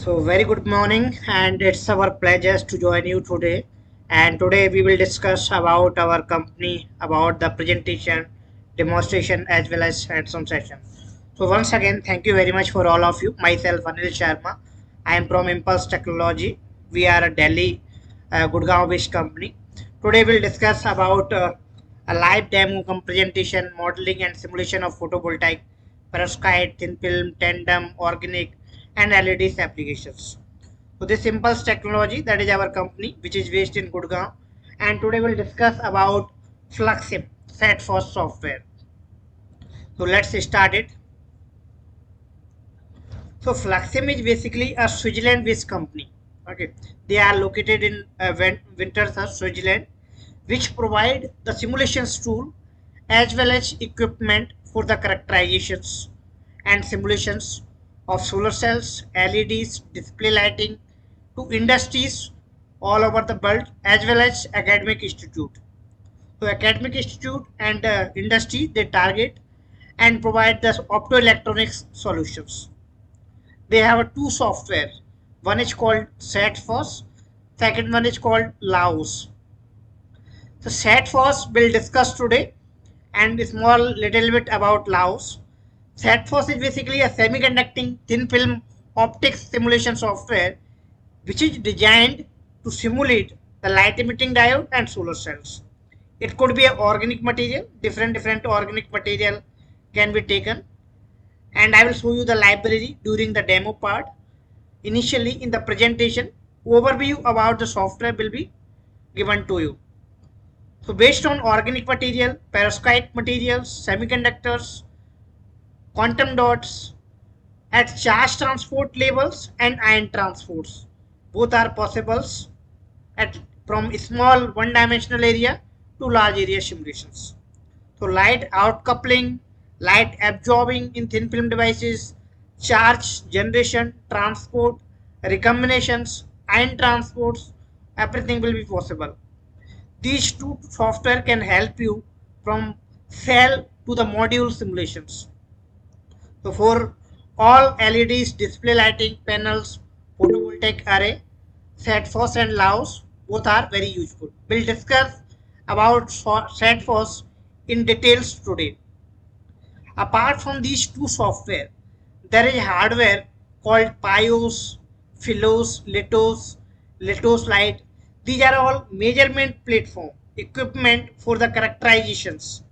So very good morning, and it's our pleasure to join you today. And today we will discuss about our company, about the presentation, demonstration, as well as hands-on session. So once again, thank you very much for all of you. Myself, Anil Sharma. I am from Impulse Technology. We are a Delhi, Gurgaon-based company. Today we'll discuss about a live demo presentation, modeling and simulation of photovoltaic, perovskite, thin film, tandem, organic, and LEDs applications. So this Impulse Technology, that is our company, which is based in Gurgaon, and today we'll discuss about Fluxim SETFOS software. So let's start it. So Fluxim is basically a Switzerland-based company. Okay, they are located in Winterthur, Switzerland, which provide the simulations tool as well as equipment for the characterizations and simulations of solar cells, LEDs, display lighting to industries all over the world as well as academic institute. So academic institute and industry, they target and provide the optoelectronics solutions. They have a two software. One is called SETFOS, second one is called LAOS. So SETFOS we'll discuss today and small little bit about LAOS. SETFOS is basically a semiconducting thin film optics simulation software which is designed to simulate the light emitting diode and solar cells. It could be an organic material, different organic material can be taken, and I will show you the library during the demo part. Initially in the presentation, overview about the software will be given to you. So based on organic material, perovskite materials, semiconductors, quantum dots at charge transport levels and ion transports, both are possible at from small one-dimensional area to large area simulations. So light outcoupling, light absorbing in thin film devices, charge generation, transport, recombinations, ion transports, everything will be possible. These two software can help you from cell to the module simulations. So for all LEDs, display lighting panels, photovoltaic array, SETFOS and LAOS, both are very useful. We'll discuss about SETFOS in details today. Apart from these two software, there is hardware called PIOS, Philos, Litos Light. These are all measurement platform equipment for the characterizations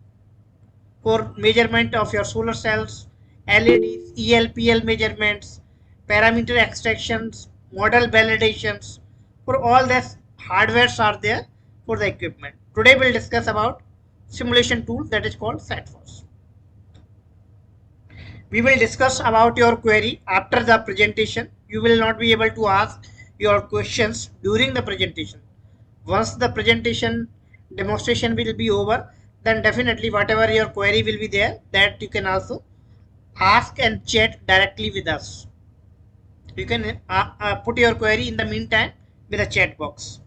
for measurement of your solar cells, LEDs, ELPL measurements, parameter extractions, model validations. For all this hardwares are there for the equipment. Today we'll discuss about simulation tool that is called SETFOS. We will discuss about your query after the presentation. You will not be able to ask your questions during the presentation. Once the presentation demonstration will be over, then definitely whatever your query will be there, that you can also ask and chat directly with us. You can put your query in the meantime with a chat box.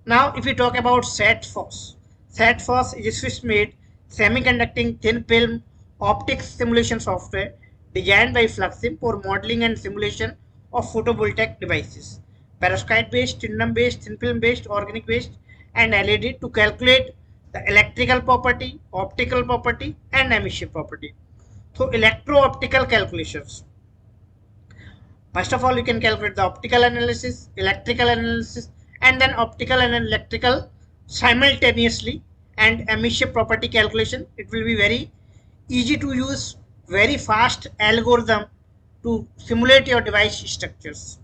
Now if we talk about SETFOS, SETFOS is a Swiss-made semiconducting thin film optics simulation software designed by Fluxim for modeling and simulation of photovoltaic devices, perovskite based, tandem based, thin film based, organic based, and LED to calculate the electrical property, optical property, and emission property. So electro-optical calculations. First of all, you can calculate the optical analysis, electrical analysis, and then optical and electrical simultaneously, and emission property calculation. It will be very easy to use, very fast algorithm to simulate your device structures.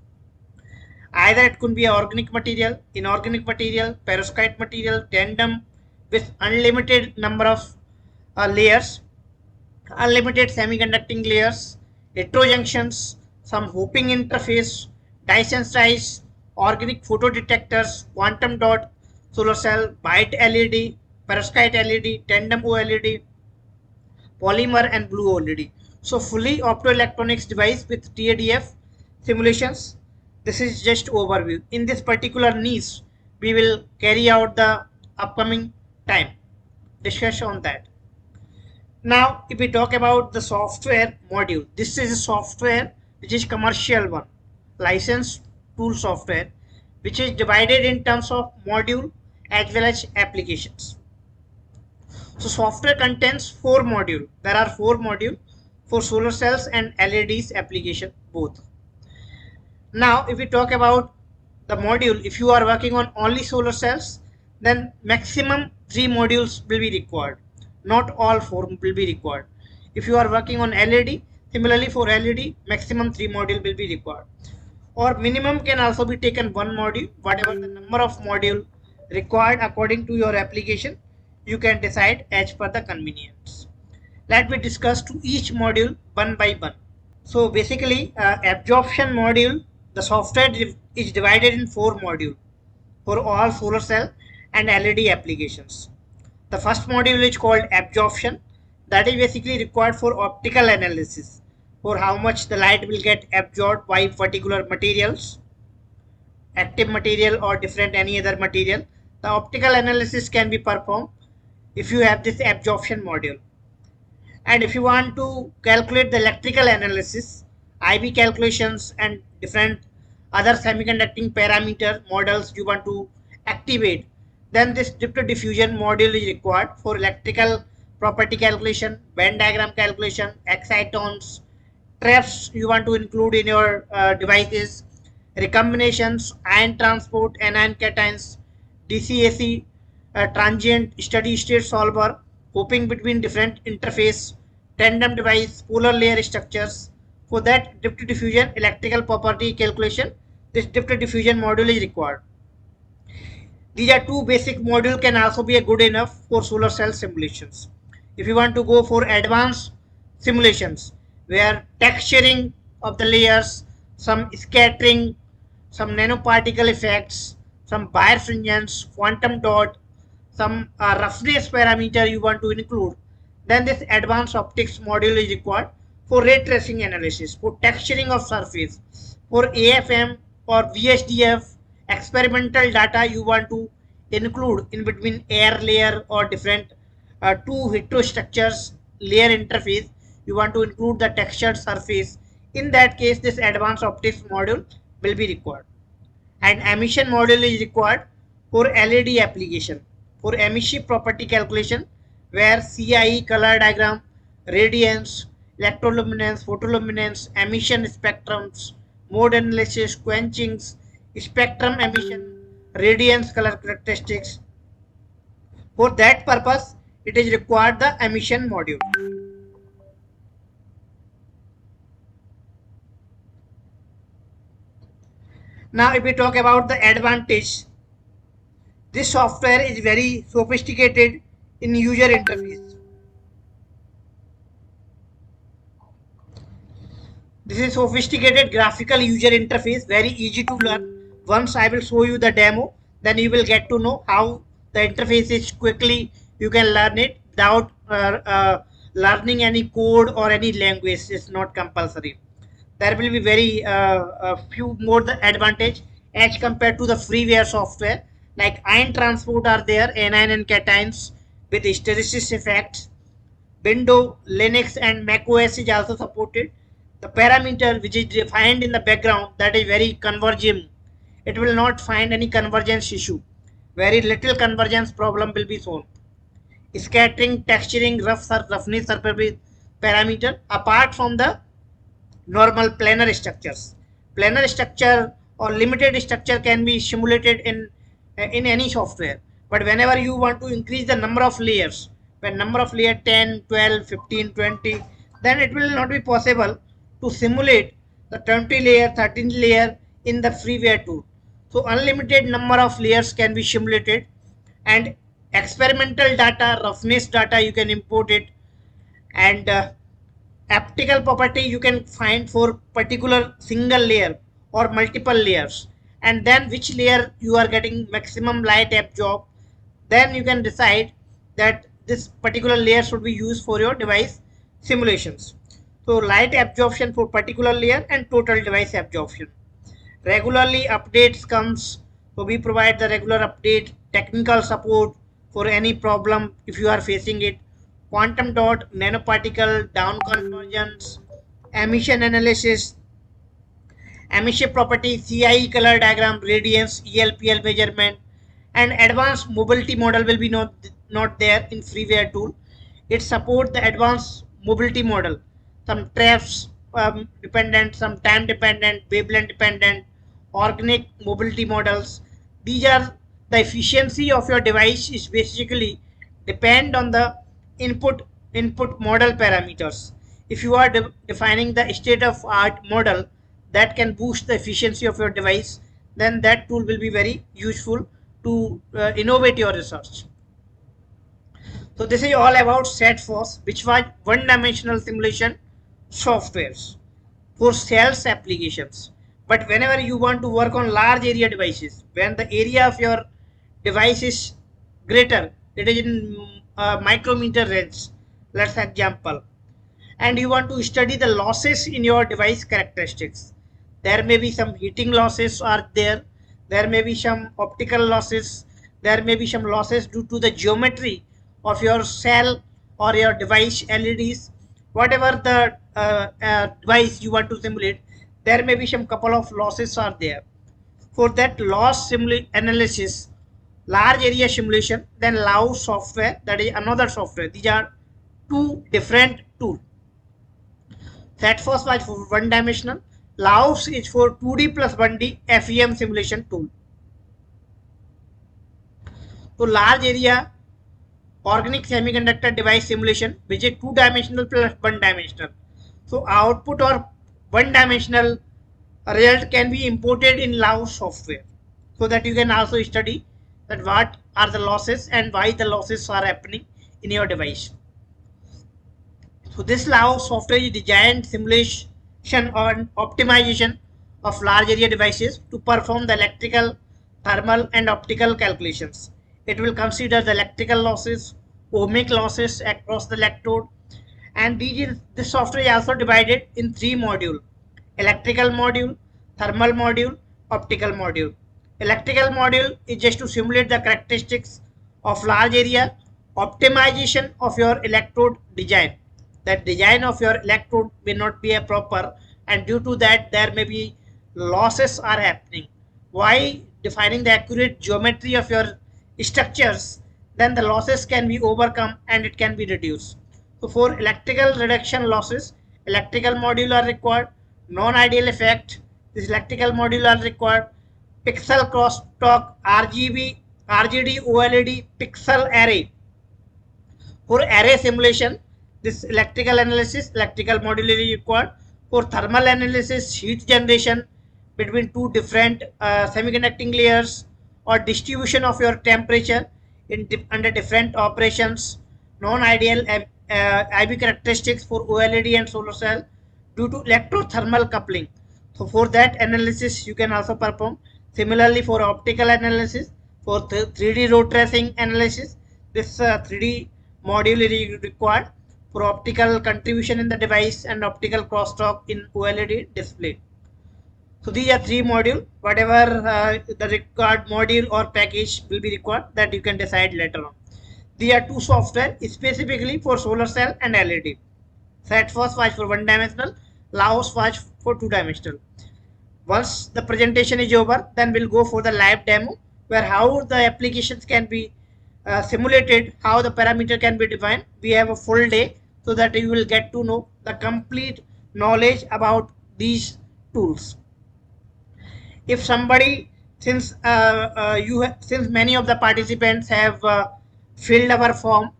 Either it could be organic material, inorganic material, perovskite material, tandem with unlimited number of layers, unlimited semiconducting layers, heterojunctions, some hooping interface, dye-sensitized organic photodetectors, quantum dot, solar cell, white LED, perovskite LED, tandem OLED, polymer and blue OLED. So fully optoelectronics device with TADF simulations. This is just overview. In this particular niche, we will carry out the upcoming time discussion on that. Now, if we talk about the software module, this is a software which is commercial one. licensed tool software which is divided in terms of module as well as applications. So software contains 4 modules. There are 4 modules for solar cells and LEDs application both. Now if we talk about the module, if you are working on only solar cells, then maximum 3 modules will be required. Not all 4 will be required. If you are working on LED, similarly for LED, maximum 3 modules will be required. Or minimum can also be taken 1 module, whatever the number of module required according to your application, you can decide as per the convenience. Let me discuss to each module one by one. So basically absorption module, the software is divided in 4 modules for all solar cell and LED applications. The first module is called absorption, that is basically required for optical analysis, for how much the light will get absorbed by particular materials, active material or different any other material. The optical analysis can be performed if you have this absorption module. And if you want to calculate the electrical analysis, IB calculations and different other semiconducting parameter models you want to activate, then this diffusion module is required for electrical property calculation, band diagram calculation, excitons, traps you want to include in your devices, recombinations, ion transport, anion cations, DCAC, transient steady state solver, hopping between different interface, tandem device, polar layer structures. For that depth diffusion electrical property calculation, this depth diffusion module is required. These are 2 basic modules, can also be good enough for solar cell simulations. If you want to go for advanced simulations where texturing of the layers, some scattering, some nanoparticle effects, some birefringence, quantum dot, some roughness parameter you want to include, then this advanced optics module is required for ray tracing analysis, for texturing of surface, for AFM or VHDF experimental data you want to include in between air layer or different 2 heterostructures layer interface, you want to include the textured surface. In that case this advanced optics module will be required. And emission module is required for LED application, for emission property calculation where CIE, color diagram, radiance, electroluminance, photoluminance, emission spectrums, mode analysis, quenchings, spectrum emission, radiance color characteristics. For that purpose it is required the emission module. Now if we talk about the advantage, this software is very sophisticated in user interface. This is sophisticated graphical user interface, very easy to learn. Once I will show you the demo, then you will get to know how the interface is quickly. You can learn it without learning any code or any language. It's not compulsory. There will be very few more the advantage as compared to the freeware software, like ion transport are there, anion and cations with hysteresis effects. Windows, Linux and Mac OS is also supported. The parameter which is defined in the background, that is very convergent. It will not find any convergence issue. Very little convergence problem will be shown. Scattering, texturing, roughness surface parameter apart from the normal planar structures. Planar structure or limited structure can be simulated in any software. But whenever you want to increase the number of layers, when number of layer 10, 12, 15, 20, then it will not be possible to simulate the 20 layer, 13 layer in the freeware tool. So unlimited number of layers can be simulated, and experimental data, roughness data you can import it, and optical property you can find for particular single layer or multiple layers, and then which layer you are getting maximum light absorb, then you can decide that this particular layer should be used for your device simulations. So light absorption for particular layer and total device absorption. Regularly updates comes, so we provide the regular update, technical support for any problem if you are facing it, quantum dot, nanoparticle, down convergence, emission analysis, emission property, CIE color diagram, radiance, ELPL measurement, and advanced mobility model will be not there in freeware tool. It supports the advanced mobility model, some traps dependent, some time dependent, wavelength dependent, organic mobility models. These are the efficiency of your device is basically depend on the input model parameters. If you are defining the state of art model that can boost the efficiency of your device, then that tool will be very useful to innovate your research. So this is all about SETFOS, which was one-dimensional simulation softwares for cells applications. But whenever you want to work on large area devices, when the area of your device is greater, it is in micrometer range, let's example, and you want to study the losses in your device characteristics. There may be some heating losses are there may be some optical losses, there may be some losses due to the geometry of your cell or your device LEDs, whatever the device you want to simulate, there may be some couple of losses are there. For that loss analysis, large area simulation, then LAO software, that is another software. These are two different tools. SETFOS was for one dimensional. LAOS is for 2D plus 1D FEM simulation tool. So large area organic semiconductor device simulation, which is 2-dimensional plus 1-dimensional. So output or 1-dimensional result can be imported in LAOS software, so that you can also study that what are the losses and why the losses are happening in your device. So this LAOS software is designed simulation or optimization of large area devices to perform the electrical, thermal and optical calculations. It will consider the electrical losses, ohmic losses across the electrode, and this software is also divided in 3 modules: electrical module, thermal module, optical module. Electrical module is just to simulate the characteristics of large area, optimization of your electrode design. That design of your electrode may not be a proper, and due to that there may be losses are happening. Why? Defining the accurate geometry of your structures, then the losses can be overcome and it can be reduced. So for electrical reduction losses, electrical module are required. Non-ideal effect, this electrical module are required. Pixel crosstalk, RGD, OLED pixel array. For array simulation, this electrical analysis, electrical module is required. For thermal analysis, heat generation between two different semiconducting layers, or distribution of your temperature under different operations. Non-ideal IV characteristics for OLED and solar cell due to electrothermal coupling. So for that analysis you can also perform. Similarly for optical analysis, for 3D road tracing analysis, this 3D module is required for optical contribution in the device and optical crosstalk in OLED display. So these are 3 modules. Whatever the required module or package will be required, that you can decide later on. These are 2 software specifically for solar cell and LED. SETFOS was for 1-dimensional, LAOS was for 2-dimensional. Once the presentation is over, then we'll go for the live demo, where how the applications can be simulated, how the parameter can be defined. We have a full day so that you will get to know the complete knowledge about these tools. If somebody, since since many of the participants have filled our form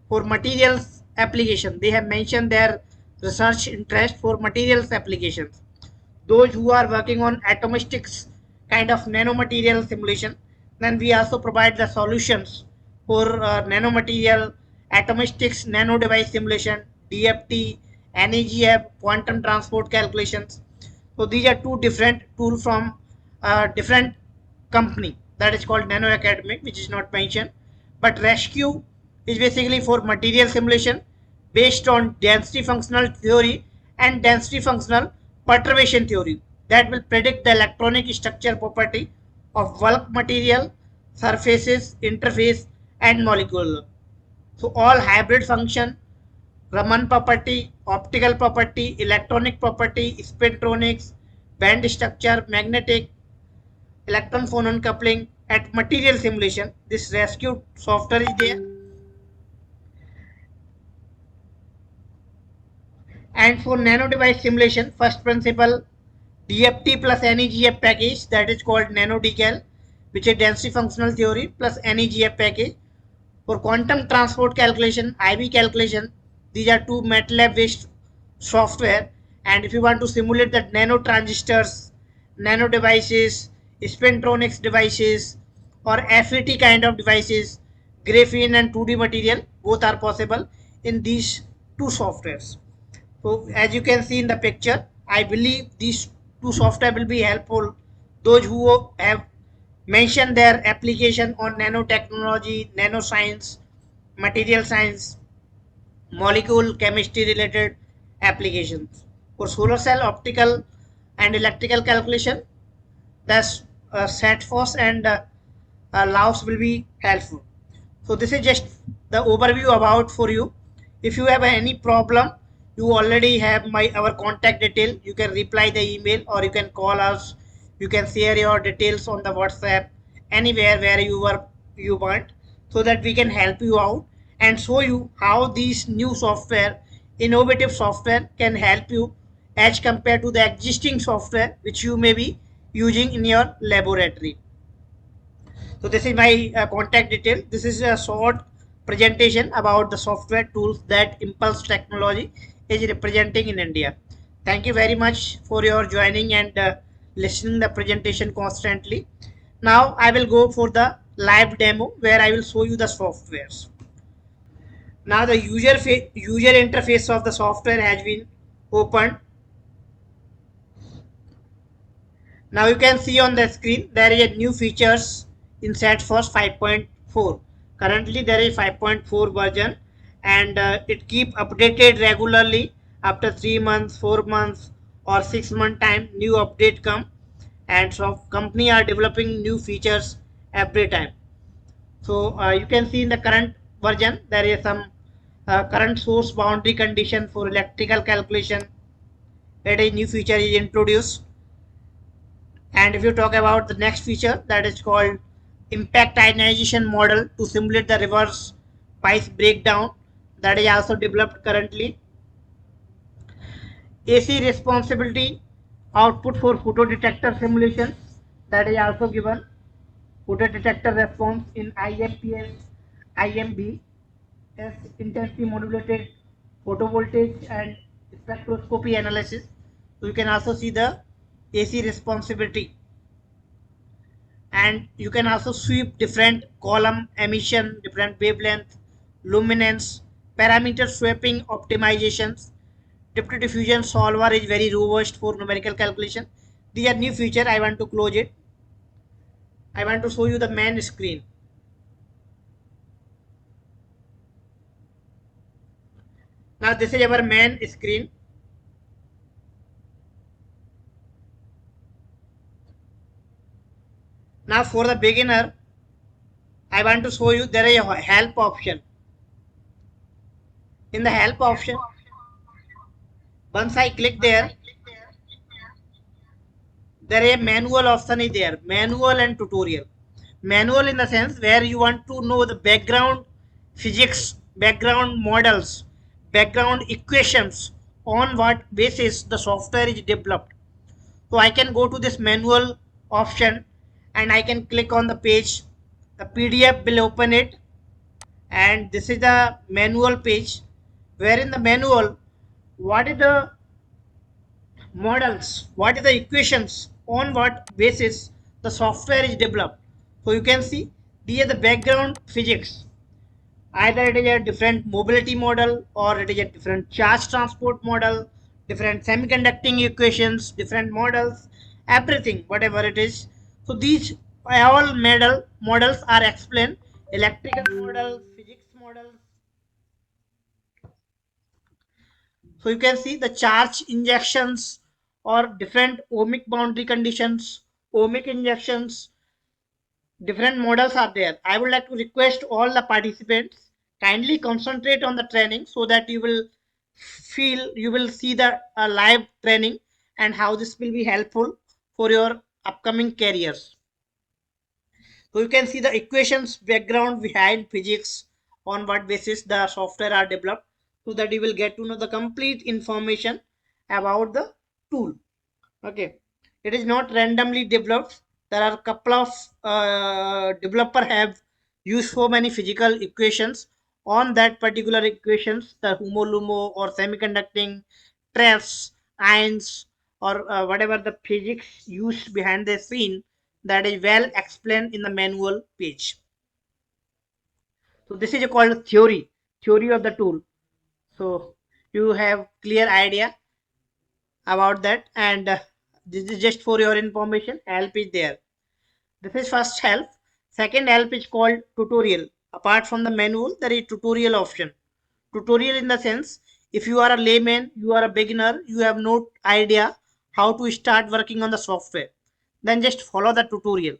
for materials application, they have mentioned their research interest for materials applications. Those who are working on atomistics kind of nanomaterial simulation, then we also provide the solutions for nanomaterial, atomistics, nano device simulation, DFT, NEGF, quantum transport calculations. So these are 2 different tools from different company, that is called Nano Academic, which is not mentioned. But Rescue is basically for material simulation based on density functional theory and density functional perturbation theory, that will predict the electronic structure property of bulk material, surfaces, interface and molecule. So all hybrid function, Raman property, optical property, electronic property, spintronics, band structure, magnetic, electron phonon coupling, at material simulation. This rescue software is there. And for nano device simulation, first principle DFT plus NEGF package, that is called nano decal, which is density functional theory plus NEGF package. For quantum transport calculation, IB calculation, these are two MATLAB based software. And if you want to simulate the nano transistors, nano devices, spintronics devices, or FET kind of devices, graphene and 2D material, both are possible in these two softwares. So as you can see in the picture, I believe these two software will be helpful. Those who have mentioned their application on nanotechnology, nanoscience, material science, molecule chemistry related applications. For solar cell optical and electrical calculation, thus SETFOS and Laos will be helpful. So this is just the overview about for you. If you have any problem, you already have my our contact detail. You can reply the email or you can call us. You can share your details on the WhatsApp anywhere where you want, so that we can help you out and show you how these new software, innovative software, can help you as compared to the existing software which you may be using in your laboratory. So this is my contact detail. This is a short presentation about the software tools that Impulse Technology is representing in India. Thank you very much for your joining and listening the presentation constantly. Now I will go for the live demo where I will show you the softwares. Now the user interface of the software has been opened. Now you can see on the screen there is a new features in SETFOS 5.4. Currently there is 5.4 version, and it keep updated regularly. After 3 months, 4 months, or 6 month time new update come, and so company are developing new features every time. So you can see in the current version there is some current source boundary condition for electrical calculation. That a new feature is introduced. And if you talk about the next feature, that is called impact ionization model to simulate the reverse Pice breakdown, that is also developed currently. AC responsibility output for photodetector simulation, that is also given. Photodetector response in IMPS, IMB, S intensity modulated photovoltaic and spectroscopy analysis. So you can also see the AC responsibility, and you can also sweep different column emission, different wavelength, luminance, parameter sweeping optimizations. Diffusion solver is very robust for numerical calculation. These are new feature. I want to close it. I want to show you the main screen. Now this is our main screen. Now for the beginner, I want to show you there is a help option. In the help option, once I click there is a manual option is there, manual and tutorial. Manual in the sense where you want to know the background physics, background models, background equations, on what basis the software is developed. So I can go to this manual option and I can click on the page. The PDF will open it, and this is the manual page, where in the manual what is the models, what is the equations, on what basis the software is developed. So you can see these are the background physics. Either it is a different mobility model, or it is a different charge transport model, different semiconducting equations, different models, everything, whatever it is. So these all models are explained: electrical models, physics models. So you can see the charge injections or different ohmic boundary conditions, ohmic injections, different models are there. I would like to request all the participants kindly concentrate on the training, so that you will see the live training, and how this will be helpful for your upcoming careers. So you can see the equations background behind physics, on what basis the software are developed, so that you will get to know the complete information about the tool. Okay, it is not randomly developed. There are a couple of developer have used so many physical equations. On that particular equations, the homolumo or semiconducting traps, ions, or whatever the physics used behind the scene, that is well explained in the manual page. So this is called theory of the tool. So you have clear idea about that, and this is just for your information. Help is there. This is first help. Second help is called tutorial. Apart from the manual, there is tutorial option. Tutorial in the sense, if you are a layman, you are a beginner, you have no idea how to start working on the software, then just follow the tutorial.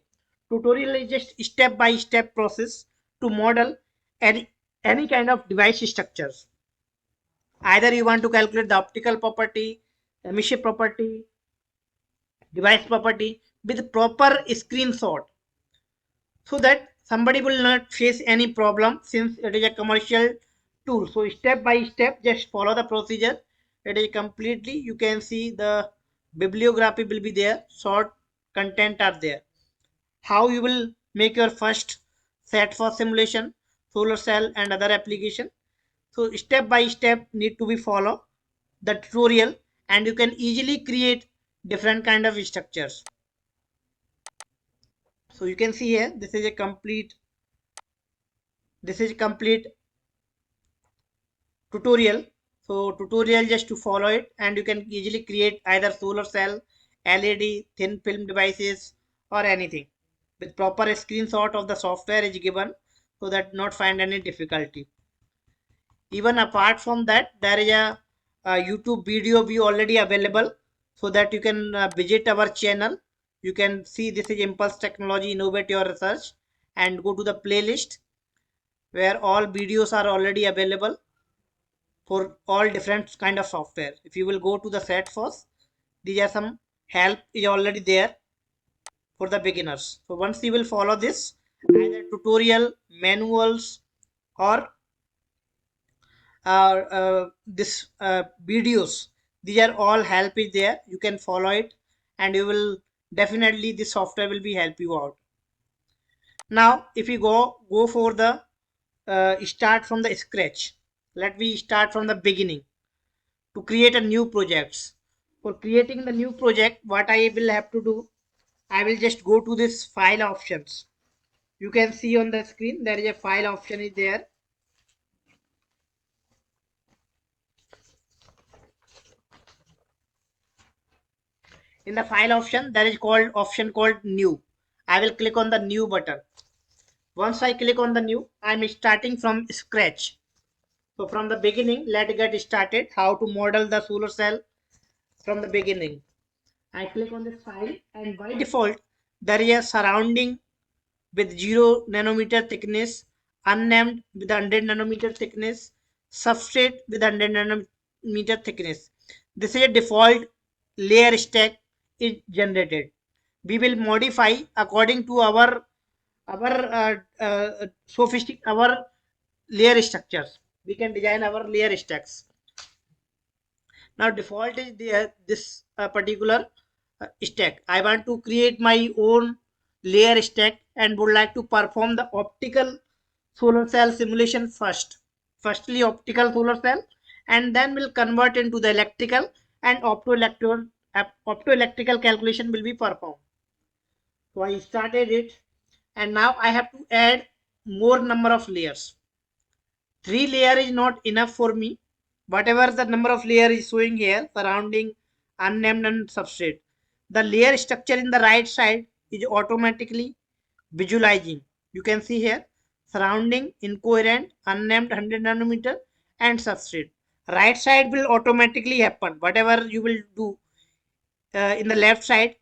Tutorial is just step by step process to model any kind of device structures. Either you want to calculate the optical property, emission property, device property with proper screenshot, so that somebody will not face any problem, since it is a commercial tool. So step by step just follow the procedure. It is completely, you can see the bibliography will be there, short content are there, how you will make your first SETFOS simulation, solar cell and other application. So step by step need to be follow the tutorial, and you can easily create different kind of structures. So you can see here, this is complete tutorial. So tutorial just to follow it, and you can easily create either solar cell, LED, thin film devices, or anything with proper screenshot of the software is given, so that not find any difficulty. Even apart from that, there is a YouTube video view already available, so that you can visit our channel. You can see this is Impulse Technology Innovate Your Research, and go to the playlist where all videos are already available for all different kind of software. If you will go to the SETFOS, these are some help is already there for the beginners. So once you will follow this, either tutorial, manuals, or this videos, these are all help is there. You can follow it, and you will definitely, this software will be help you out. Now if you go for the start from the scratch, let me start from the beginning to create a new projects. For creating the new project, what I will have to do, I will just go to this file options. You can see on the screen there is a file option is there. In the file option, there is called option called new. I will click on the new button. Once I click on the new, I'm starting from scratch. So from the beginning, let's get started how to model the solar cell from the beginning. I click on this file, and by default there is a surrounding with 0 nanometer thickness, unnamed with 100 nanometer thickness, substrate with 100 nanometer thickness. This is a default layer stack is generated. We will modify according to our layer structures. We can design our layer stacks. Now default is there, this particular stack. I want to create my own layer stack and would like to perform the optical solar cell simulation first. Firstly optical solar cell, and then will convert into the electrical, and optoelectrical calculation will be performed. So I started it, and now I have to add more number of layers. 3 layer is not enough for me. Whatever the number of layer is showing here, surrounding, unnamed, and substrate, the layer structure in the right side is automatically visualizing. You can see here, surrounding, incoherent, unnamed, 100 nanometer, and substrate. Right side will automatically happen. Whatever you will do in the left side,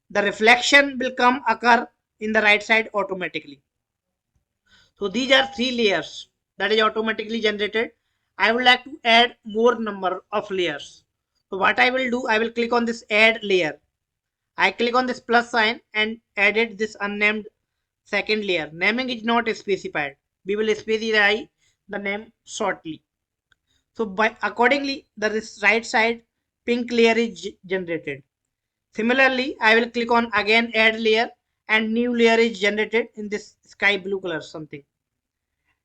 the reflection will come occur in the right side automatically. So these are 3 layers that is automatically generated. I would like to add more number of layers. So what I will do, I will click on this add layer. I click on this plus sign and added this unnamed second layer. Naming is not specified. We will specify the name shortly. So by accordingly, the right side pink layer is generated. Similarly, I will click on again add layer and new layer is generated in this sky blue color something.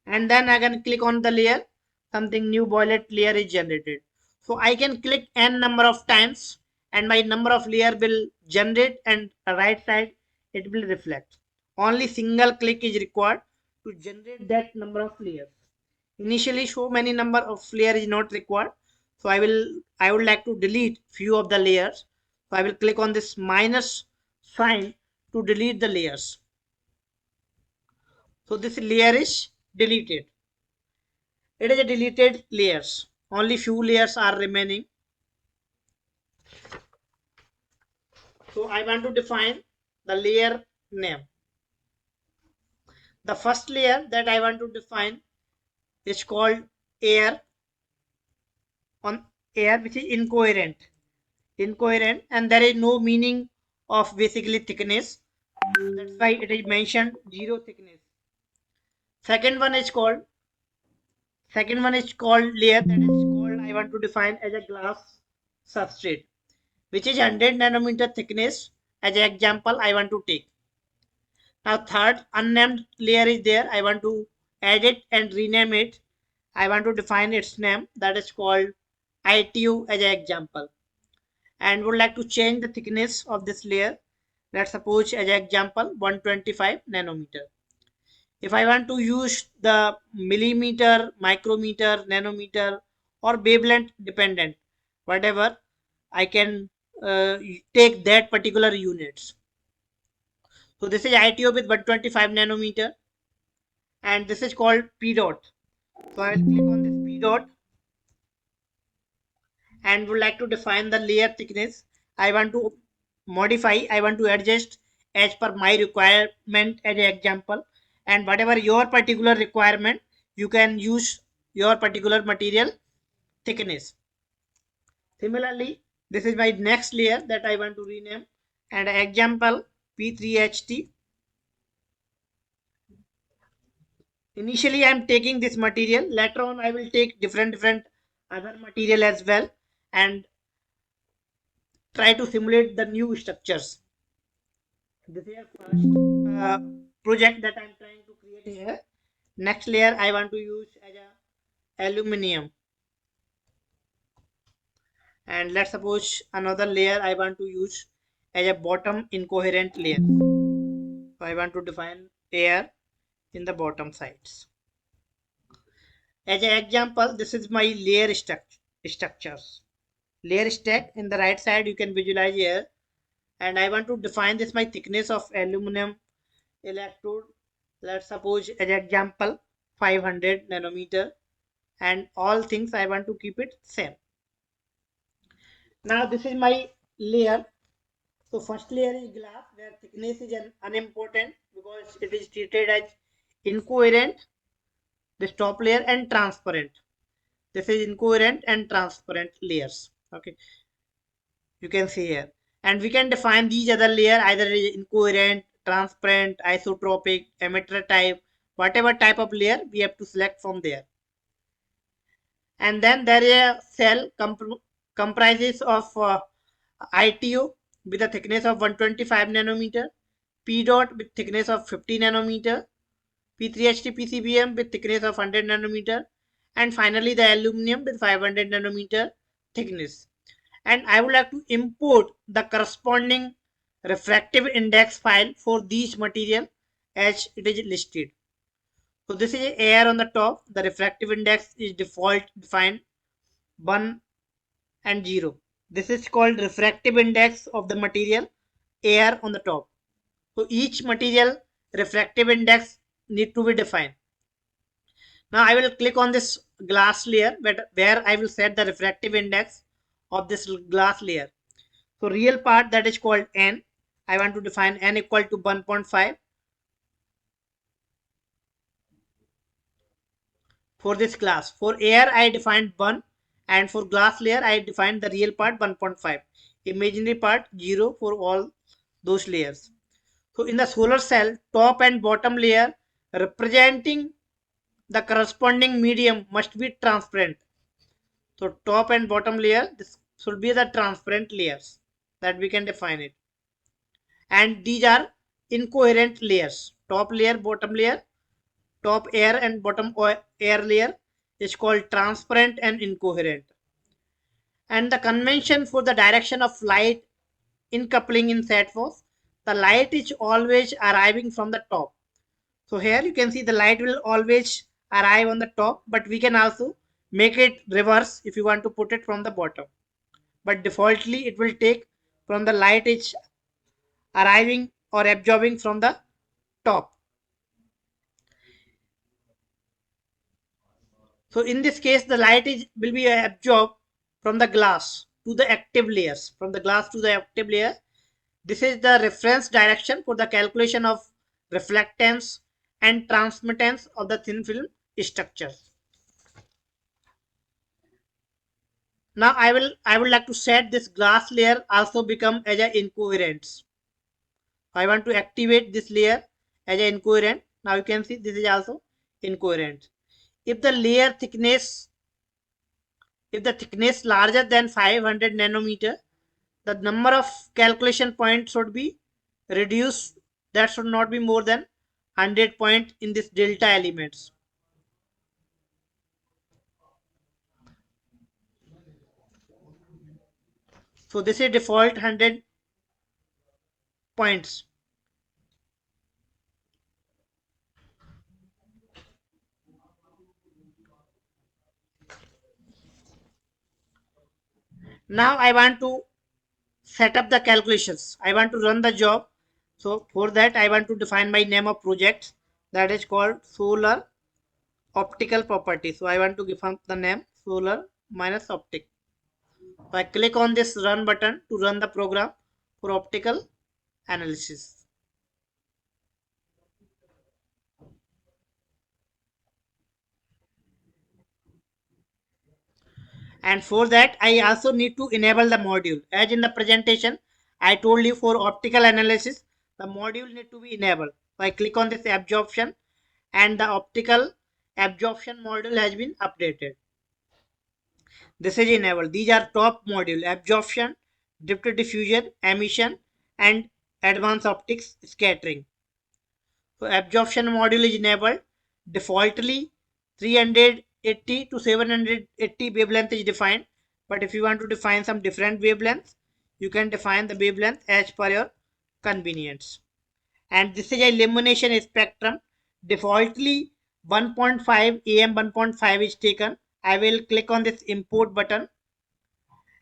And then I can click on the layer, something new violet layer is generated. So I can click n number of times and my number of layer will generate and right side it will reflect. Only single click is required to generate that number of layers. Initially so many number of layer is not required. So I would like to delete few of the layers. So I will click on this minus sign to delete the layers. So this layer is deleted. It is a deleted layers. Only few layers are remaining. So I want to define the layer name. The first layer that I want to define is called air on air, which is incoherent. Incoherent, and there is no meaning of basically thickness. That's why it is mentioned zero thickness. Second one is called layer that is called I want to define as a glass substrate, which is 100 nanometer thickness. As an example, I want to take. Now third unnamed layer is there. I want to add it and rename it. I want to define its name that is called ITU as an example, and would like to change the thickness of this layer. Let's suppose as an example 125 nanometer. If I want to use the millimeter, micrometer, nanometer or wavelength dependent, whatever, I can take that particular units. So this is ITO with 125 nanometer and this is called P dot. So I will click on this P dot and would like to define the layer thickness. I want to modify, I want to adjust as per my requirement as an example, and whatever your particular requirement, you can use your particular material thickness. Similarly, this is my next layer that I want to rename, and example P3HT. Initially I am taking this material, later on I will take different other material as well and try to simulate the new structures. This is a first project that I'm trying to create here. Next layer I want to use as a aluminium, and let's suppose another layer I want to use as a bottom incoherent layer. So I want to define air in the bottom sides. As an example, this is my layer structures. Layer stack in the right side you can visualize here, and I want to define this my thickness of aluminum electrode. Let's suppose as example 500 nanometer, and all things I want to keep it same. Now this is my layer. So first layer is glass where thickness is unimportant because it is treated as incoherent. This top layer and transparent. This is incoherent and transparent layers. Okay, you can see here, and we can define these other layer either incoherent, transparent, isotropic, emitter type, whatever type of layer we have to select from there. And then there is a cell comprises of ITO with a thickness of 125 nanometer, P dot with thickness of 50 nanometer, P3HT PCBM with thickness of 100 nanometer, and finally the aluminum with 500 nanometer thickness. And I would like to import the corresponding refractive index file for these material as it is listed. So this is air on the top. The refractive index is default defined 1 and 0. This is called refractive index of the material air on the top. So each material refractive index need to be defined. Now I will click on this glass layer where I will set the refractive index of this glass layer. So real part that is called n. I want to define n equal to 1.5 for this glass. For air I defined 1 And for glass layer, I defined the real part 1.5, imaginary part 0 for all those layers. So in the solar cell, top and bottom layer representing the corresponding medium must be transparent. So top and bottom layer, this should be the transparent layers that we can define it. And these are incoherent layers. Top layer, bottom layer, top air and bottom air layer is called transparent and incoherent. And the convention for the direction of light in coupling in SETFOS, the light is always arriving from the top. So here you can see the light will always arrive on the top, but we can also make it reverse if you want to put it from the bottom. But defaultly it will take from the light is arriving or absorbing from the top. So in this case, the light will be absorbed from the glass to the active layers. From the glass to the active layer, this is the reference direction for the calculation of reflectance and transmittance of the thin film structures. Now I would like to set this glass layer also become as a incoherent. I want to activate this layer as an incoherent. Now you can see this is also incoherent. If the layer thickness, if the thickness larger than 500 nanometer, the number of calculation points should be reduced. That should not be more than 100 point in this delta elements. So this is default 100 points. Now I want to set up the calculations. I want to run the job. So for that I want to define my name of project, that is called solar optical property. So I want to give the name solar minus optic. So I click on this run button to run the program for optical analysis. And for that I also need to enable the module. As in the presentation I told you, for optical analysis the module need to be enabled. So I click on this absorption and the optical absorption module has been updated. This is enabled. These are top module: absorption, drift diffusion, emission, and advanced optics scattering. So absorption module is enabled. Defaultly 380 to 780 wavelength is defined. But if you want to define some different wavelengths, you can define the wavelength as per your convenience. And this is a illumination spectrum. Defaultly 1.5 AM 1.5 is taken. I will click on this import button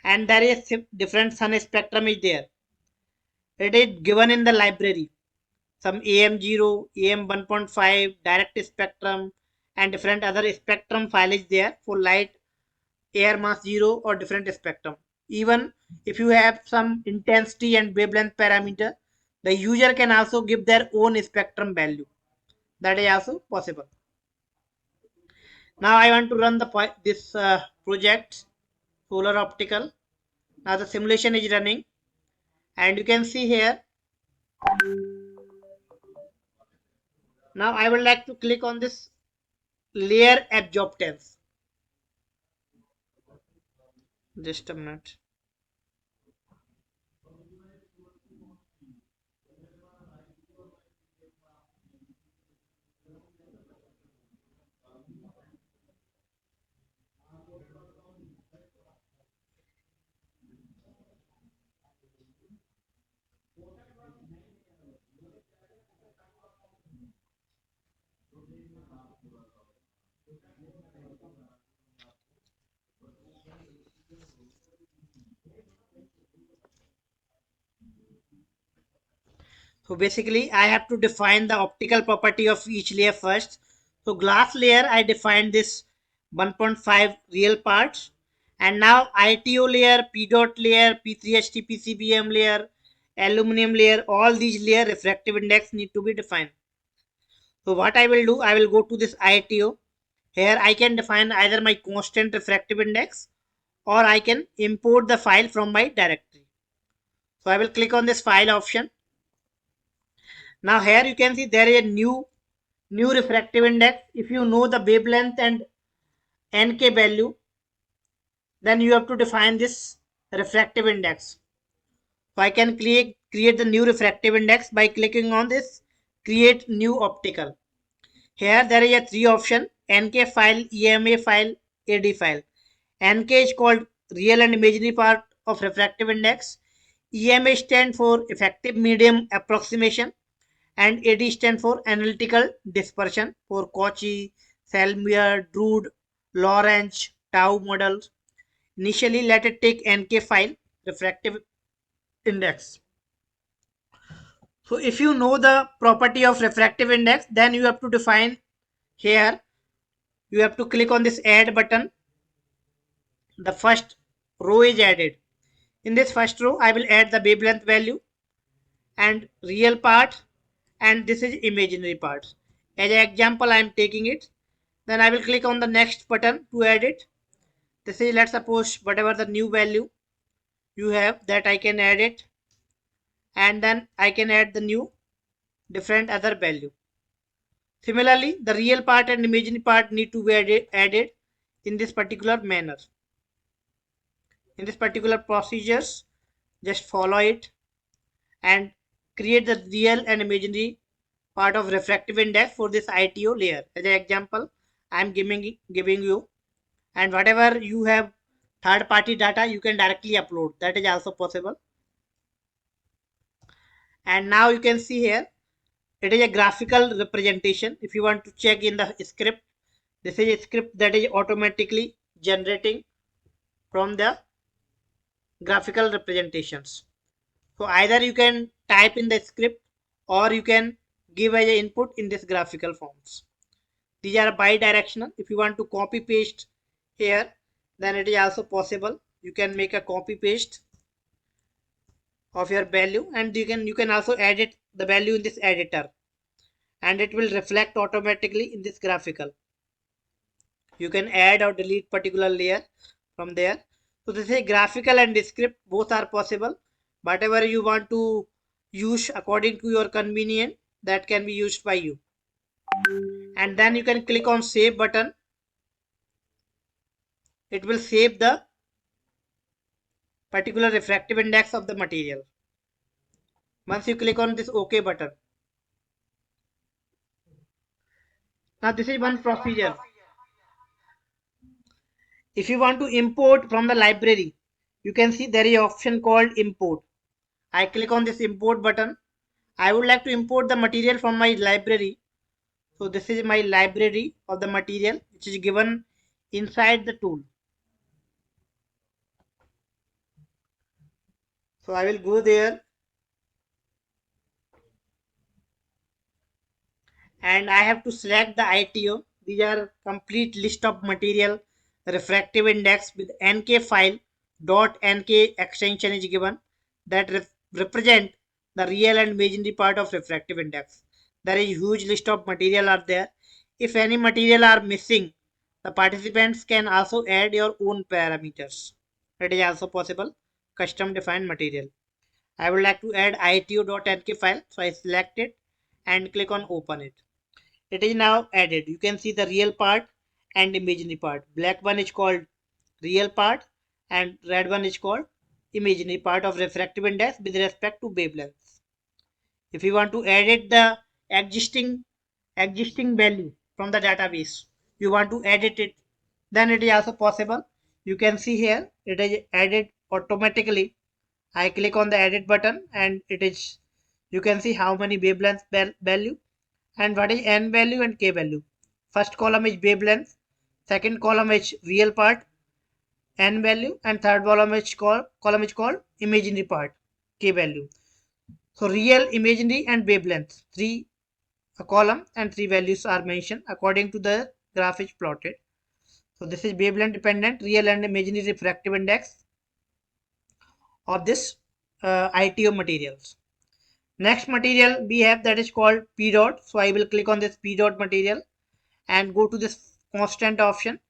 and there is different sun spectrum is there. It is given in the library. Some AM0, AM 1.5, direct spectrum and different other spectrum file is there for light, air mass 0 or different spectrum. Even if you have some intensity and wavelength parameter, the user can also give their own spectrum value. That is also possible. Now I want to run this project solar optical. Now the simulation is running and you can see here. Now I would like to click on this layer absorptance. Just a minute. So basically I have to define the optical property of each layer first. So glass layer I defined this 1.5 real parts, and now ITO layer, P dot layer, P3HT, PCBM layer, aluminum layer, all these layer refractive index need to be defined. So what I will do, I will go to this ITO. Here I can define either my constant refractive index or I can import the file from my directory. So I will click on this file option. Now here you can see there is a new refractive index. If you know the wavelength and NK value, then you have to define this refractive index. So I can create the new refractive index by clicking on this create new optical. Here there is a three option: NK file, EMA file, AD file. NK is called real and imaginary part of refractive index. EMA stand for effective medium approximation, and AD stand for analytical dispersion for Cauchy, Selmier, Drude, Lorentz, Tau models. Initially, let it take NK file refractive index. So if you know the property of refractive index, then you have to define here. You have to click on this add button. The first row is added. In this first row, I will add the wavelength value and real part, and this is imaginary part. As an example, I am taking it. Then I will click on the next button to add it. This is, let's suppose, whatever the new value you have, that I can add it, and then I can add the new different other value. Similarly, the real part and imaginary part need to be added in this particular manner. In this particular procedures, just follow it and create the real and imaginary part of refractive index for this ITO layer. As an example, I am giving you, and whatever you have third party data, you can directly upload. That is also possible. And now you can see here, it is a graphical representation. If you want to check in the script, this is a script that is automatically generating from the graphical representations. So either you can type in the script or you can give as an input in this graphical forms. These are bi-directional. If you want to copy paste here, then it is also possible. You can make a copy paste of your value, and you can also edit the value in this editor, and it will reflect automatically in this graphical. You can add or delete particular layer from there. So this is graphical and script, both are possible. Whatever you want to use according to your convenience, that can be used by you. And then you can click on save button. It will save the particular refractive index of the material. Once you click on this OK button. Now this is one procedure. If you want to import from the library, you can see there is an option called import. I click on this import button. I would like to import the material from my library. So this is my library of the material which is given inside the tool. So I will go there and I have to select the ITO. These are complete list of material refractive index with NK file dot NK extension is given that represent the real and imaginary part of refractive index. There is huge list of material are there. If any material are missing, the participants can also add your own parameters. It is also possible. Custom defined material. I would like to add ito.nk file, so I select it and click on open it. It is now added. You can see the real part and imaginary part. Black one is called real part and red one is called imaginary part of refractive index with respect to wavelengths. If you want to edit the existing value from the database, you want to edit it, then it is also possible. You can see here it is added automatically. I click on the edit button and it is, you can see how many wavelength value and what is n value and k value. First column is wavelength, second column is real part n value, and third column is called imaginary part k value. So real, imaginary and wavelength, three a column and three values are mentioned according to the graph is plotted. So this is wavelength dependent real and imaginary refractive index of this ITO materials. Next material we have that is called P dot. So I will click on this P dot material and go to this constant option,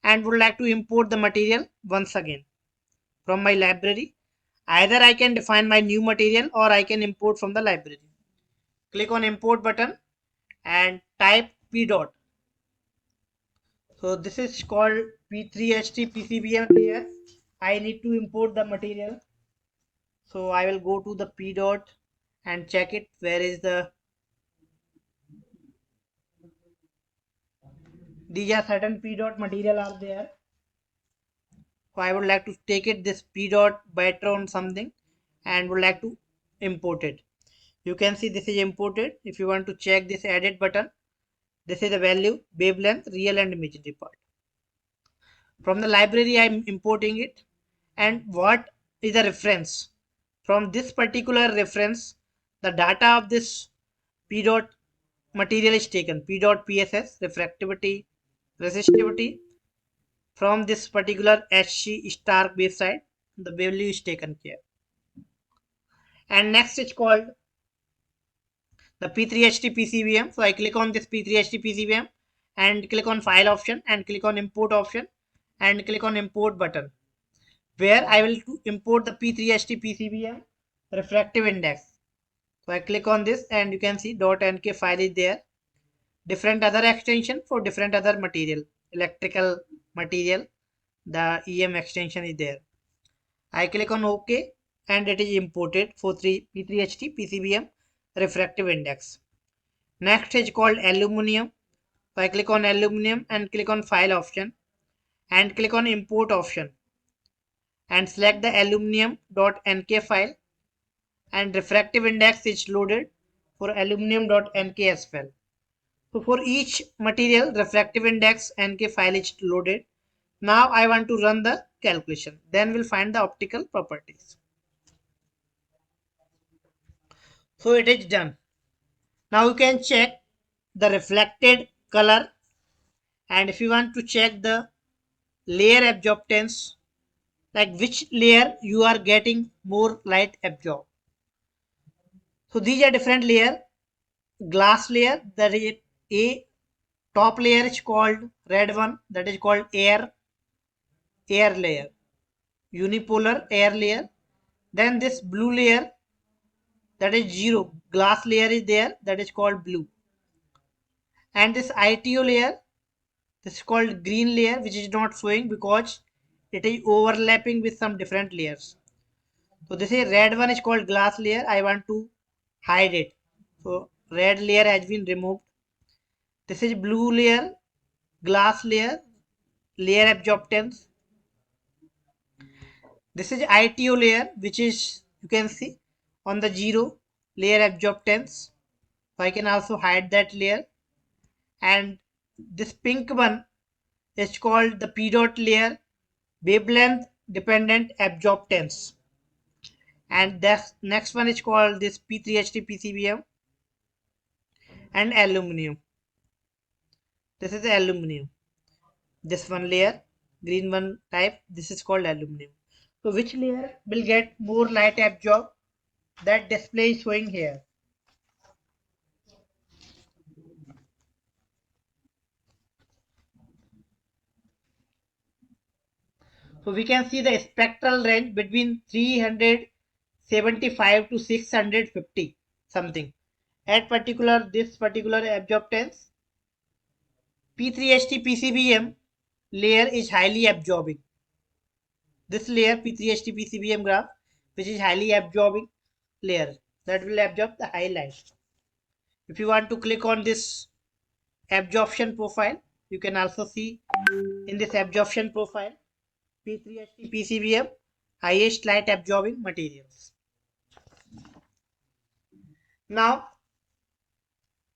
and would like to import the material once again from my library. Either I can define my new material or I can import from the library. Click on import button and type p dot. So this is called P3HT PCBM layer. I need to import the material. So I will go to the p dot and check it. Where is the, these are certain p dot material are there. So I would like to take it this p dot Bytron something and would like to import it. You can see this is imported. If you want to check this edit button, this is the value, wavelength, real and imaginary part. From the library I am importing it, and what is the reference? From this particular reference, the data of this p dot material is taken. P dot PSS, refractivity, resistivity. From this particular HC star website, the value is taken here. And next it's called the P3HT PCBM. So I click on this P3HT PCBM and click on file option and click on import option and click on import button, where I will import the P3HT PCBM refractive index. So I click on this and you can see .nk file is there. Different other extension for different other material, electrical material, the EM extension is there. I click on OK and it is imported for P3HT PCBM refractive index. Next is called aluminum. So I click on aluminum and click on file option and click on import option and select the aluminum.nk file, and refractive index is loaded for aluminum.nk as well. So for each material refractive index nk file is loaded. Now I want to run the calculation, then we'll find the optical properties. So it is done. Now you can check the reflected color, and if you want to check the layer absorptance, like which layer you are getting more light absorbed. So these are different layer. Glass layer, that is a top layer is called red one, that is called air layer, unipolar air layer. Then this blue layer, that is zero glass layer is there, that is called blue. And this ITO layer, this is called green layer, which is not showing because it is overlapping with some different layers. So this is red one is called glass layer. I want to hide it. So red layer has been removed. This is blue layer, glass layer, layer absorptance. This is ITO layer, which is you can see on the zero layer absorptance. So I can also hide that layer. And this pink one is called the P dot layer, wavelength dependent absorptance. And the next one is called this P3HT PCBM and aluminum. This is the aluminum. This one layer, green one type, this is called aluminum. So which layer will get more light absorb? That display is showing here. So we can see the spectral range between 375 to 650 something. At this particular absorptance, P3HT PCBM layer is highly absorbing. This layer P3HT PCBM graph, which is highly absorbing layer, that will absorb the high light. If you want to click on this absorption profile, you can also see in this absorption profile P3HT PCBM highest light absorbing materials. Now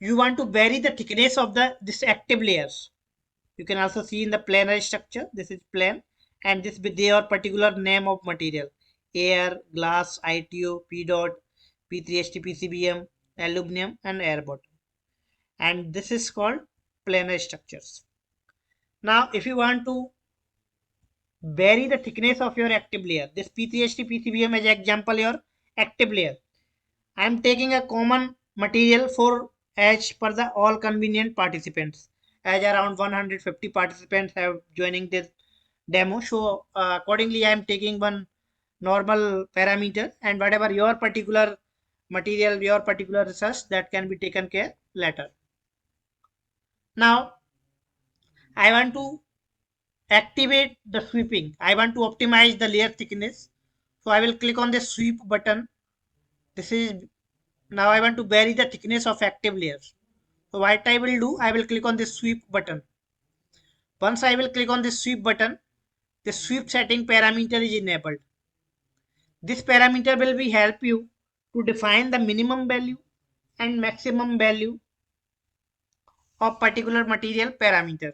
you want to vary the thickness of this active layers. You can also see in the planar structure, this is plane, and this with their particular name of material: air, glass, ITO, P dot, P3HT PCBM, aluminum, and air bottom. And this is called planar structures. Now if you want to vary the thickness of your active layer, this P3HT PCBM as example your active layer. I am taking a common material for as per the all convenient participants. as around 150 participants have joining this demo. So accordingly, I am taking one normal parameter, and whatever your particular material, your particular research, that can be taken care later. Now I want to activate the sweeping. I want to optimize the layer thickness. So I will click on the sweep button. This is now I want to vary the thickness of active layers. So what I will do, I will click on the sweep button. Once I will click on the sweep button, the sweep setting parameter is enabled. This parameter will be help you to define the minimum value and maximum value of particular material parameter.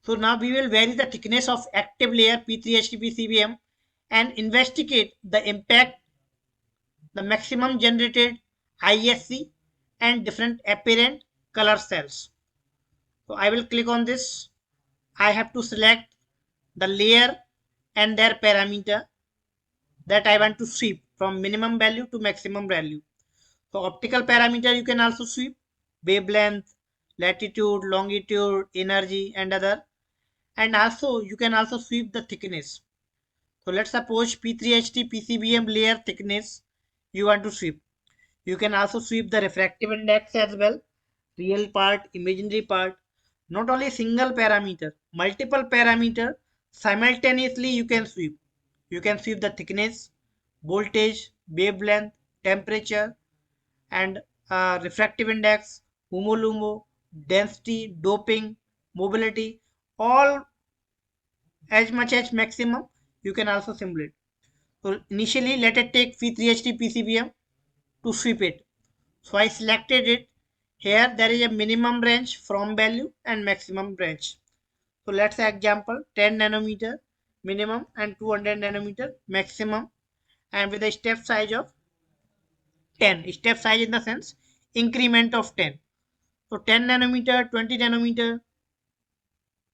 So now we will vary the thickness of active layer P3HT and investigate the impact, the maximum generated ISC and different apparent color cells. So I will click on this. I have to select the layer and their parameter that I want to sweep from minimum value to maximum value. So optical parameter you can also sweep, wavelength, latitude, longitude, energy and other. And also you can also sweep the thickness. So let's suppose P3HT PCBM layer thickness you want to sweep. You can also sweep the refractive index as well, real part, imaginary part. Not only single parameter, multiple parameter simultaneously you can sweep. You can sweep the thickness, voltage, wavelength, temperature, and refractive index, HUMO-LUMO, density, doping, mobility, all as much as maximum you can also simulate. So initially let it take P3HT PCBM to sweep it. So I selected it. Here there is a minimum range from value and maximum range. So let's say example 10 nanometer minimum and 200 nanometer maximum, and with a step size of 10. Step size in the sense increment of 10. So 10 nanometer, 20 nanometer,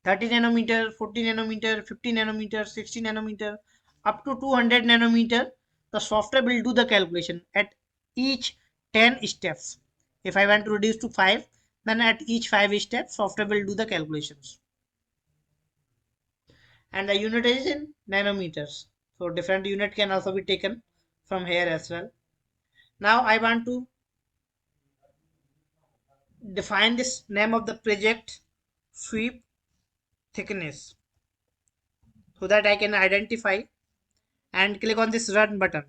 30 nanometer, 40 nanometer, 50 nanometer, 60 nanometer, up to 200 nanometer. The software will do the calculation at each 10 steps. If I want to reduce to 5, then at each 5 steps, software will do the calculations. And the unit is in nanometers. So different unit can also be taken from here as well. Now I want to define this name of the project, sweep thickness, so that I can identify and click on this run button.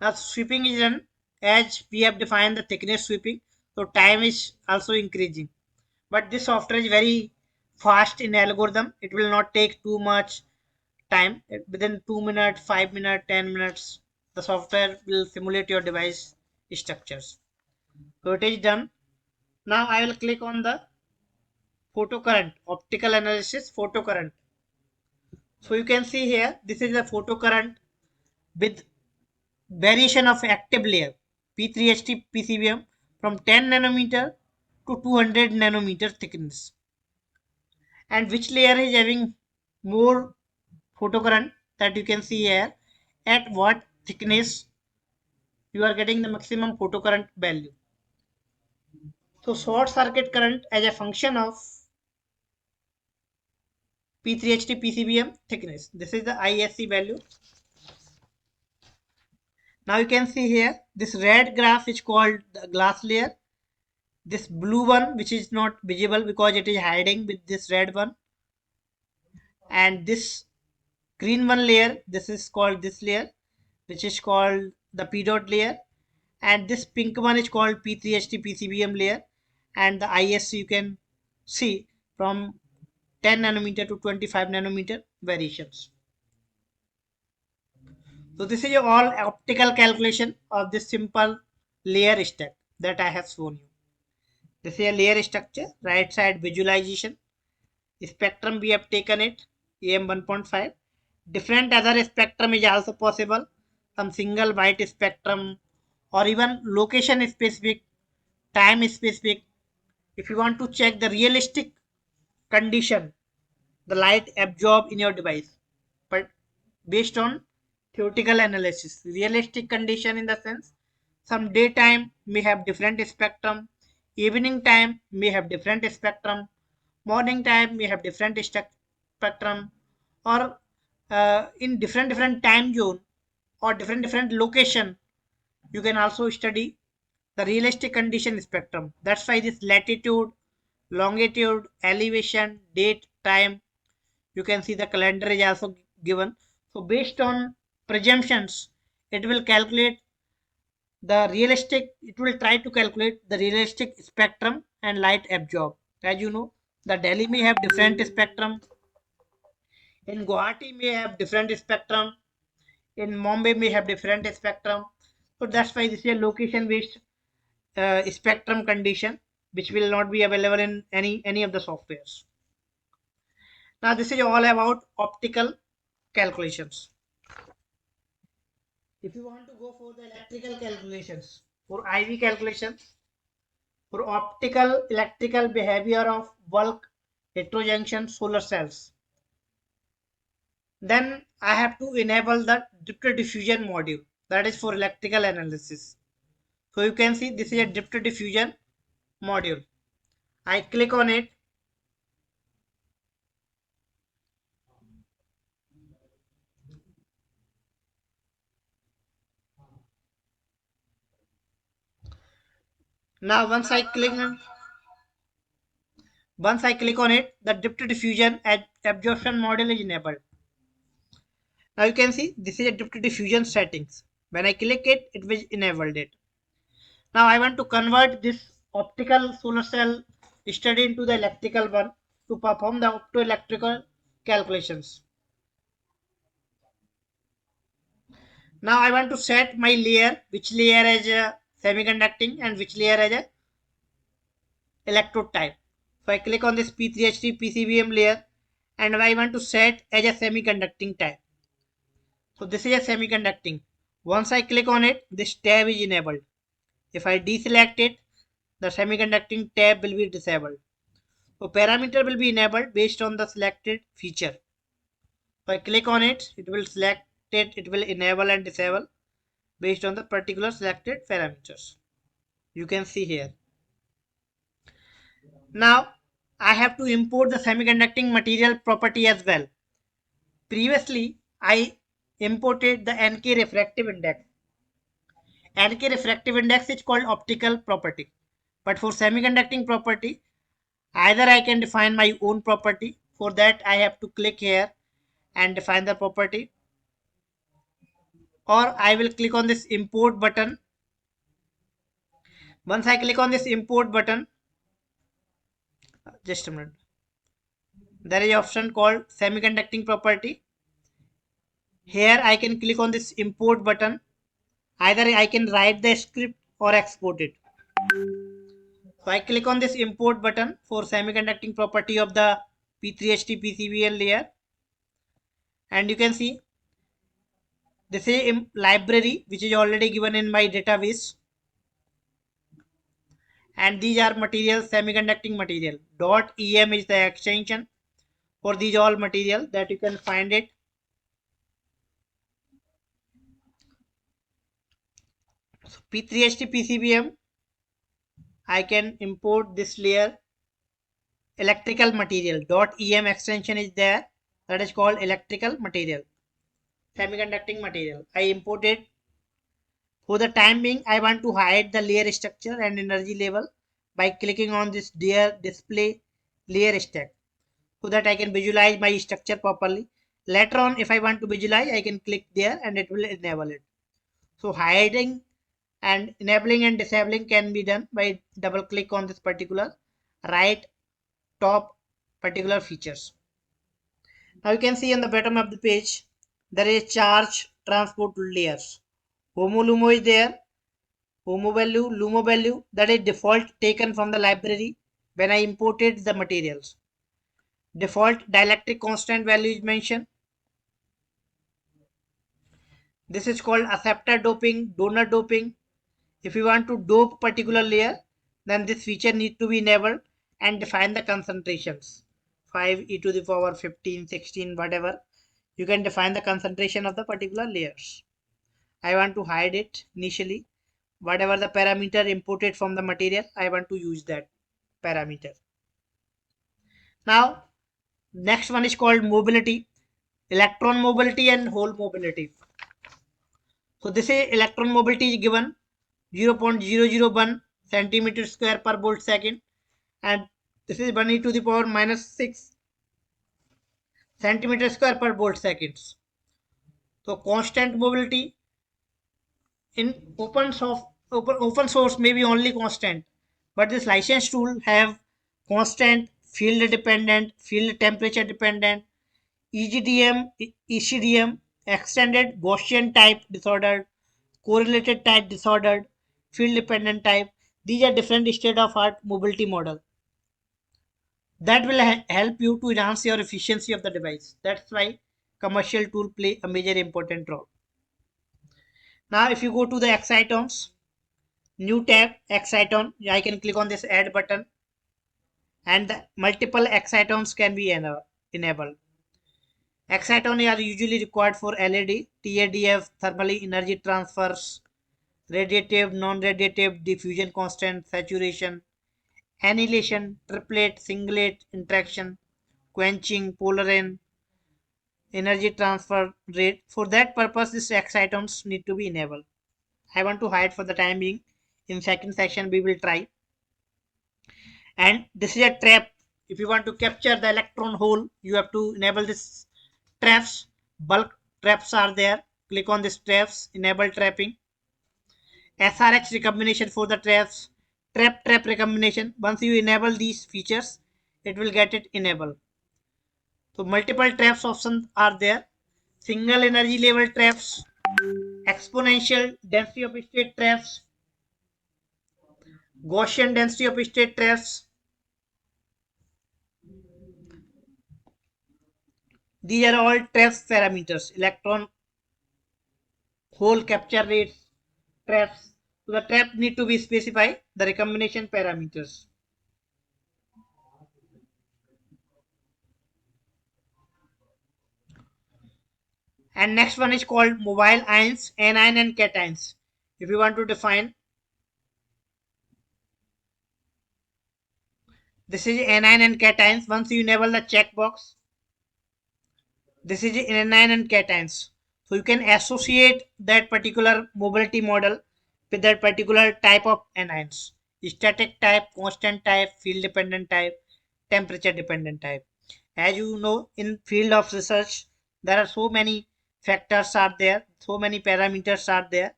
Now sweeping is done as we have defined the thickness sweeping, so time is also increasing. But this software is very fast in algorithm. It will not take too much time. Within 2 minutes, 5 minutes, 10 minutes, the software will simulate your device structures. So it is done. Now I will click on the photocurrent, optical analysis photocurrent. So you can see here, this is the photocurrent with variation of active layer P3HT PCBM from 10 nanometer to 200 nanometer thickness, and which layer is having more photocurrent, that you can see here at what thickness you are getting the maximum photocurrent value. So short circuit current as a function of P3HT PCBM thickness. This is the ISC value. Now you can see here this red graph is called the glass layer. This blue one, which is not visible because it is hiding with this red one, and this green one layer, this is called this layer, which is called the P dot layer, and this pink one is called P3HT PCBM layer, and the ISC you can see from 10 nanometer to 25 nanometer variations. So this is all optical calculation of this simple layer stack that I have shown you. This is a layer structure, right side visualization. Spectrum we have taken it, AM 1.5. Different other spectrum is also possible. Some single white spectrum or even location specific, time specific. If you want to check the realistic condition the light absorbed in your device, but based on theoretical analysis. Realistic condition in the sense some daytime may have different spectrum, evening time may have different spectrum, morning time may have different spectrum, or in different time zone or different location. You can also study the realistic condition spectrum. That's why this latitude, longitude, elevation, date, time, you can see the calendar is also given. So based on presumptions, it will calculate the realistic, it will try to calculate the realistic spectrum and light absorb. As you know, the Delhi may have different spectrum, in Guwahati may have different spectrum, in Mumbai may have different spectrum. So that's why this is a location based spectrum condition which will not be available in any of the softwares. Now this is all about optical calculations. If you want to go for the electrical calculations, for IV calculations, for optical electrical behavior of bulk heterojunction solar cells, then I have to enable the drift diffusion module, that is for electrical analysis. So you can see this is a drift diffusion module. I click on it. Now once I click on it, the drift diffusion absorption module is enabled. Now you can see this is a drift diffusion settings. When I click it, it will enable it. Now I want to convert this optical solar cell study into the electrical one to perform the optoelectrical calculations. Now I want to set my layer, which layer as a semiconducting and which layer as a electrode type. So I click on this P3H3 PCBM layer and I want to set as a semiconducting type. So this is a semiconducting. Once I click on it, this tab is enabled. If I deselect it, the semiconducting tab will be disabled. So parameter will be enabled based on the selected feature. So I click on it, it will select it, it will enable and disable based on the particular selected parameters. You can see here. Now I have to import the semiconducting material property as well. Previously I imported the NK refractive index. NK refractive index is called optical property. But for semiconducting property, either I can define my own property. For that I have to click here and define the property, or I will click on this import button. Once I click on this import button, just a minute, there is an option called semiconducting property. Here I can click on this import button. Either I can write the script or export it. So I click on this import button for semiconducting property of the P3HT PCBL layer, and you can see this is a library which is already given in my database, and these are materials, semiconducting material. .em is the extension for these all material that you can find it. So P3HT PCBM, I can import this layer electrical material. .em extension is there, that is called electrical material, semiconducting material. I imported. For the time being, I want to hide the layer structure and energy level by clicking on this display layer stack, so that I can visualize my structure properly. Later on, if I want to visualize, I can click there and it will enable it. So hiding and enabling and disabling can be done by double click on this particular right top particular features. Now you can see on the bottom of the page, there is charge transport layers. Homo lumo is there. Homo value, lumo value, that is default taken from the library when I imported the materials. Default dielectric constant value is mentioned. This is called acceptor doping, donor doping. If you want to dope particular layer, then this feature need to be enabled and define the concentrations. 5 e to the power 15, 16, whatever. You can define the concentration of the particular layers. I want to hide it initially. Whatever the parameter imported from the material, I want to use that parameter. Now, next one is called mobility, electron mobility and hole mobility. So this is electron mobility is given 0.001 centimeter square per volt second, and this is 1 e to the power minus 6 centimeter square per volt seconds. So constant mobility in open source may be only constant, but this license tool have constant, field dependent, field temperature dependent, EGDM, ECDM, extended Gaussian type disordered, correlated type disordered, field dependent type. These are different state of art mobility model that will help you to enhance your efficiency of the device. That's why commercial tool play a major important role. Now if you go to the Excitons, new tab Exciton, I can click on this add button and the multiple Excitons can be enabled. Exciton are usually required for LED, TADF, thermally energy transfers, radiative, non-radiative, diffusion constant, saturation, annihilation, triplet, singlet, interaction, quenching, polaron, energy transfer rate. For that purpose, these excitons need to be enabled. I want to hide for the time being. In second section, we will try. And this is a trap. If you want to capture the electron hole, you have to enable this traps. Bulk traps are there. Click on this traps, enable trapping. SRX recombination for the traps. Trap recombination. Once you enable these features, it will get it enabled. So multiple traps options are there. Single energy level traps, exponential density of state traps, Gaussian density of state traps. These are all traps parameters. Electron hole capture rates, traps. So the trap need to be specified. The recombination parameters. And next one is called mobile ions, anion and cations. If you want to define, this is anion and cations. Once you enable the checkbox, this is anion and cations. So you can associate that particular mobility model with that particular type of anions. Static type, constant type, field dependent type, temperature dependent type. As you know, in field of research, there are so many factors are there, so many parameters are there.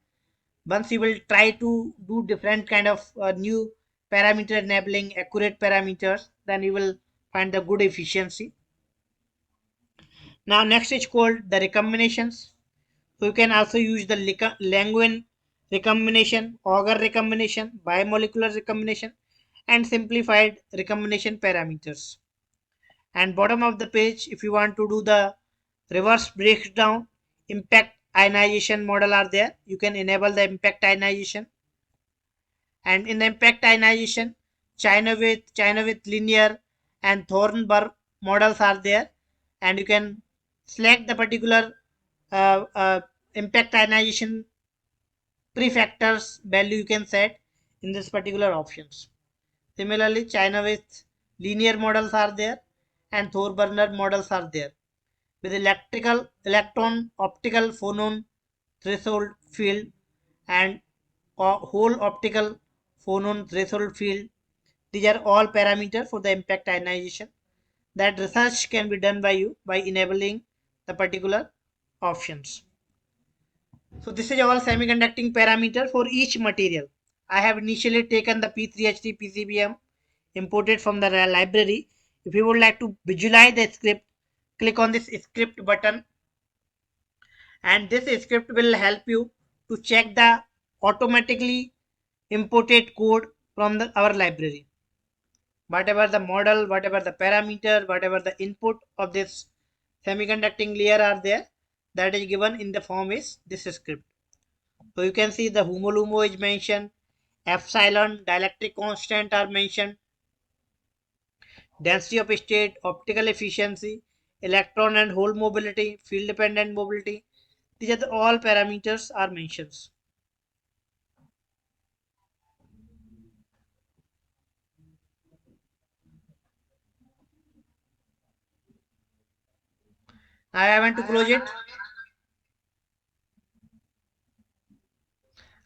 Once you will try to do different kind of new parameter enabling accurate parameters, then you will find the good efficiency. Now next is called the recombinations. So you can also use the Languin recombination, Auger recombination, bimolecular recombination, and simplified recombination parameters. And bottom of the page, if you want to do the reverse breakdown, impact ionization model are there. You can enable the impact ionization. And in the impact ionization, China with linear and Thornburg models are there. And you can select the particular impact ionization prefactors value you can set in this particular options. Similarly, China with linear models are there and Thornburg models are there. With electrical, electron, optical, phonon, threshold field, and whole optical phonon threshold field. These are all parameters for the impact ionization. That research can be done by you by enabling the particular options. So this is all semiconducting parameter for each material. I have initially taken the P3HT PCBM imported from the library. If you would like to visualize the script, click on this script button, and this script will help you to check the automatically imported code from our library. Whatever the model, whatever the parameter, whatever the input of this semiconducting layer are there, that is given in the form is this script. So you can see the HUMO is mentioned, epsilon, dielectric constant are mentioned, density of state, optical efficiency, electron and hole mobility, field dependent mobility. These are all parameters are mentioned. Now I want to close it.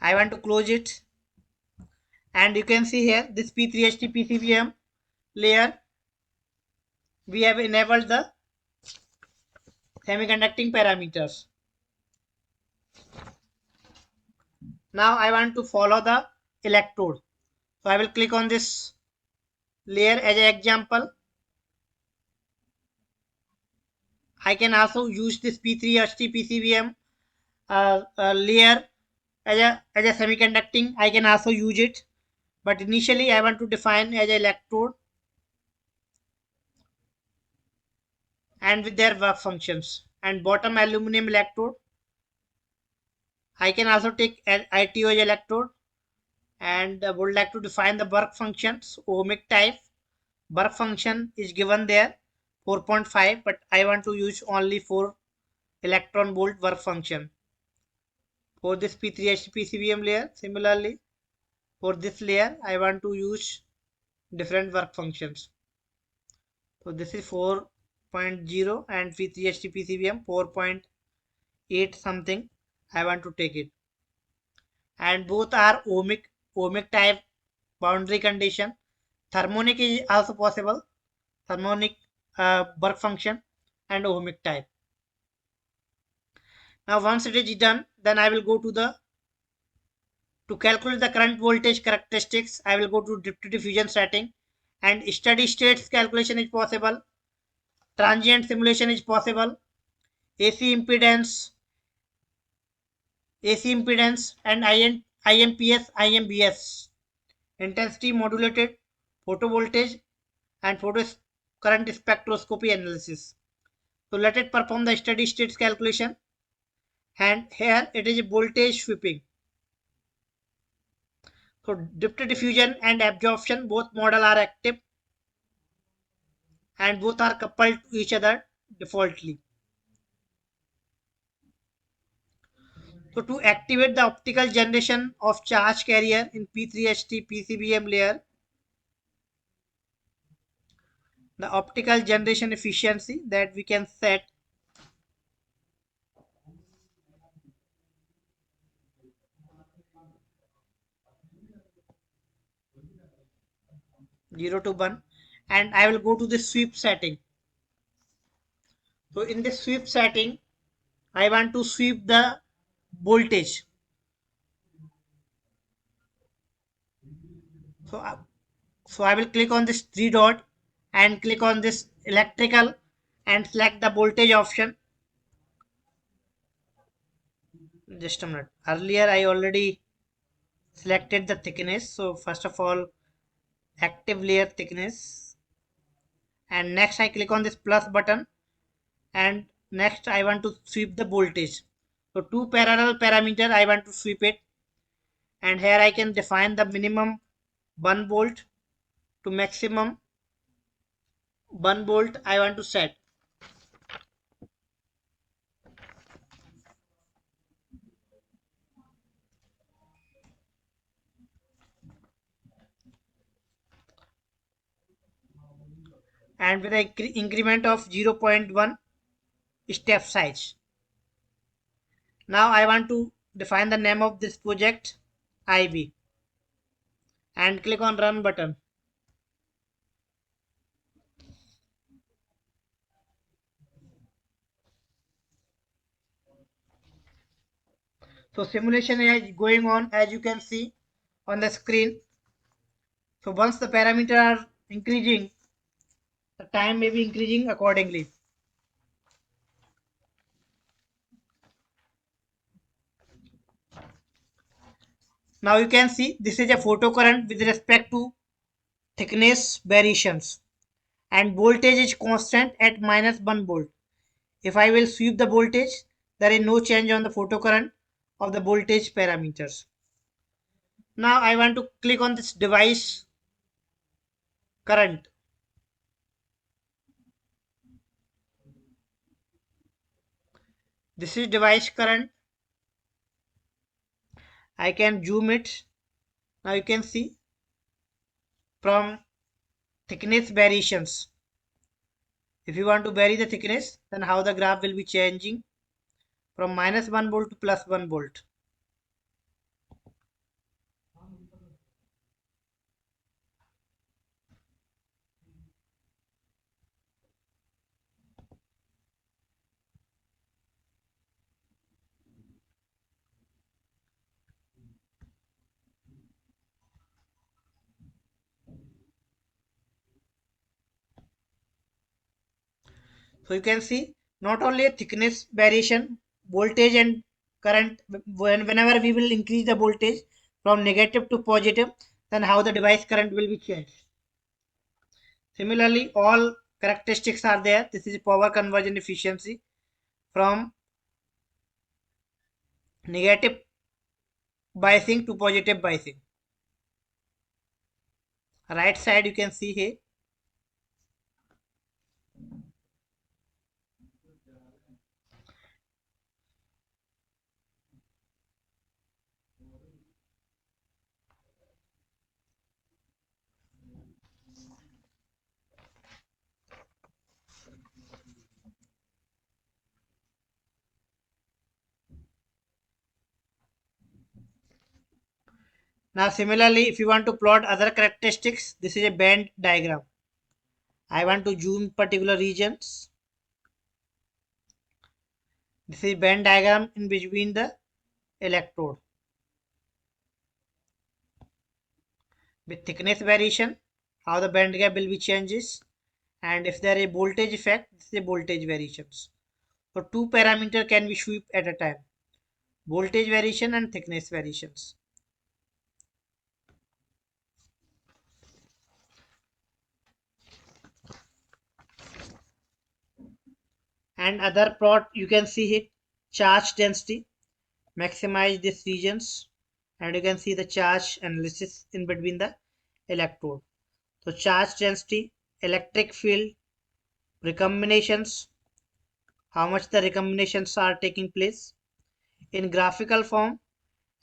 I want to close it, and you can see here this P3HT PCBM layer. We have enabled the semiconducting parameters. Now I want to follow the electrode. So I will click on this layer as an example. I can also use this P3HT PCBM layer as a semiconducting. I can also use it, but initially I want to define as an electrode and with their work functions. And bottom aluminum electrode, I can also take an ITO as electrode and would like to define the work functions. Ohmic type work function is given there 4.5, but I want to use only 4 electron volt work function for this P3H PCBM layer. Similarly, for this layer, I want to use different work functions. So this is 4.0 and P3H PCBM 4.8 something. I want to take it, and both are ohmic type boundary condition. Thermonic is also possible. Thermonic work function and ohmic type. Now once it is done, then I will go to the to calculate the current voltage characteristics. I will go to diffusion setting, and steady states calculation is possible. Transient simulation is possible. AC impedance, AC impedance, and IMPS, IMBS, intensity modulated photovoltage and photo current spectroscopy analysis. So let it perform the steady state calculation, and here it is voltage sweeping. So depth diffusion and absorption, both model are active and both are coupled to each other defaultly. So to activate the optical generation of charge carrier in P3HT PCBM layer, the optical generation efficiency that we can set zero to 1, and I will go to the sweep setting. So in this sweep setting, I want to sweep the voltage. So, so I will click on this three dot and click on this electrical and select the voltage option. Just a minute. Earlier I already selected the thickness. So first of all, active layer thickness, and next I click on this plus button, and next I want to sweep the voltage. So two parallel parameter I want to sweep it, and here I can define the minimum 1 volt to maximum 1 volt I want to set. And with an increment of 0.1 step size. Now I want to define the name of this project IB and click on run button. So simulation is going on as you can see on the screen. So once the parameters are increasing, the time may be increasing accordingly. Now you can see this is a photocurrent with respect to thickness variations, and voltage is constant at minus 1 volt. If I will sweep the voltage, there is no change on the photocurrent of the voltage parameters. Now I want to click on this device current. This is device current. I can zoom it. Now you can see from thickness variations. If you want to vary the thickness, then how the graph will be changing from -1 volt to +1 volt. So you can see not only a thickness variation, voltage and current, whenever we will increase the voltage from negative to positive, then how the device current will be changed. Similarly, all characteristics are there. This is power conversion efficiency from negative biasing to positive biasing. Right side you can see here. Now similarly, if you want to plot other characteristics, this is a band diagram. I want to zoom particular regions. This is band diagram in between the electrode. With thickness variation, how the band gap will be changes, and if there is a voltage effect, this is a voltage variations. So two parameter can be sweep at a time: voltage variation and thickness variations. And other plot you can see it, charge density, maximize these regions, and you can see the charge analysis in between the electrode. So charge density, electric field, recombinations, how much the recombinations are taking place in graphical form,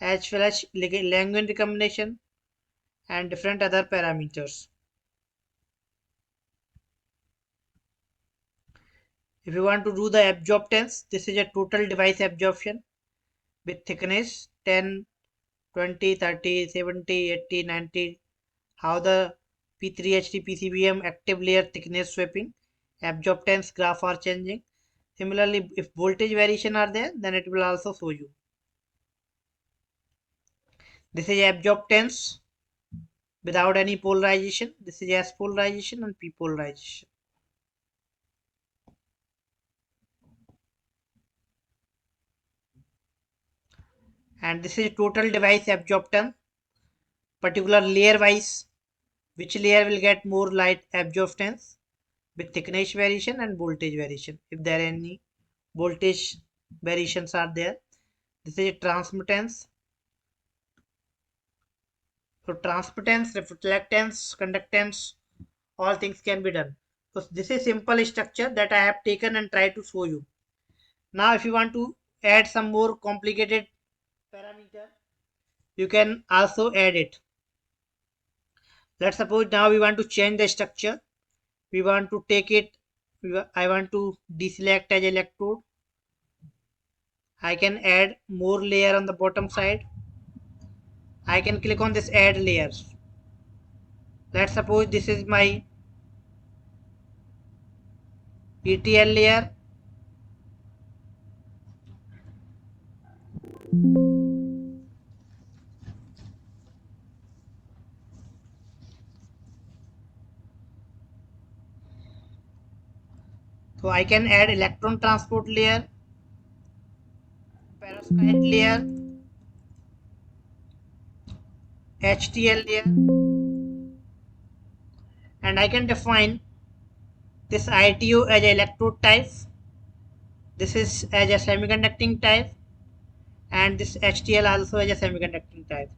as well as language recombination and different other parameters. If you want to do the absorptance, this is a total device absorption with thickness 10, 20, 30, 70, 80, 90, how the P3HD PCBM active layer thickness sweeping, absorptance graph are changing. Similarly, if voltage variation are there, then it will also show you. This is absorptance without any polarization. This is S polarization and P polarization. And this is total device absorptance, particular layer wise, which layer will get more light absorptance with thickness variation and voltage variation. If there are any voltage variations are there, this is a transmittance. So transmittance, reflectance, conductance, all things can be done. So this is simple structure that I have taken and tried to show you. Now if you want to add some more complicated parameter, you can also add it. Let's suppose now we want to change the structure. We want to take it, I want to deselect as electrode. I can add more layer on the bottom side. I can click on this add layers. Let's suppose this is my ETL layer. So I can add electron transport layer, perovskite layer, HTL layer, and I can define this ITO as electrode type. This is as a semiconducting type, and this HTL also as a semiconducting type.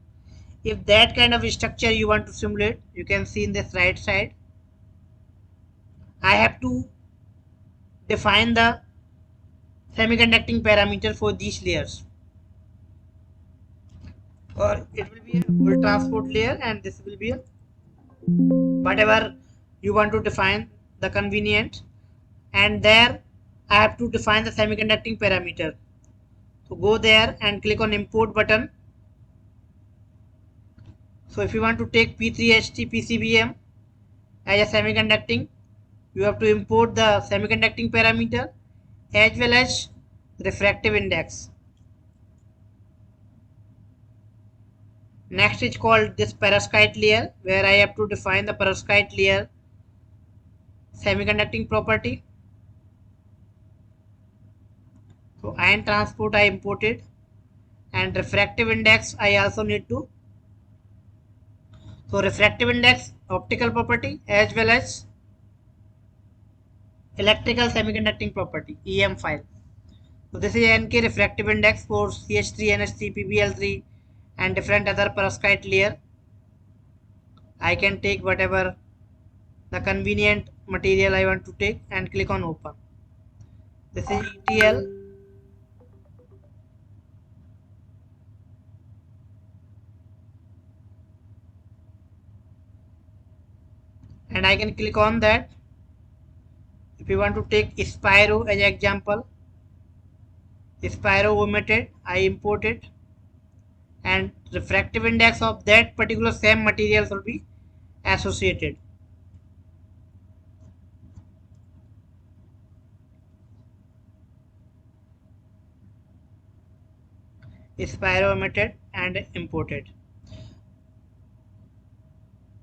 If that kind of structure you want to simulate, you can see in this right side. I have to define the semiconducting parameter for these layers, or it will be a whole transport layer, and this will be a whatever you want to define the convenient, and there I have to define the semiconducting parameter. So go there and click on import button. So if you want to take P3HT PCBM as a semiconducting, you have to import the semiconducting parameter as well as refractive index. Next is called this perovskite layer, where I have to define the perovskite layer semiconducting property. So ion transport I imported, and refractive index I also need to. So refractive index, optical property as well as electrical semiconducting property, EM file. So this is NK refractive index for CH3, NH3, PBL3 and different other perovskite layer. I can take whatever the convenient material I want to take and click on open. This is ETL, and I can click on that. If you want to take Spyro as example, Spyro omitted, I import it, and refractive index of that particular same material will be associated. Spyro omitted and imported.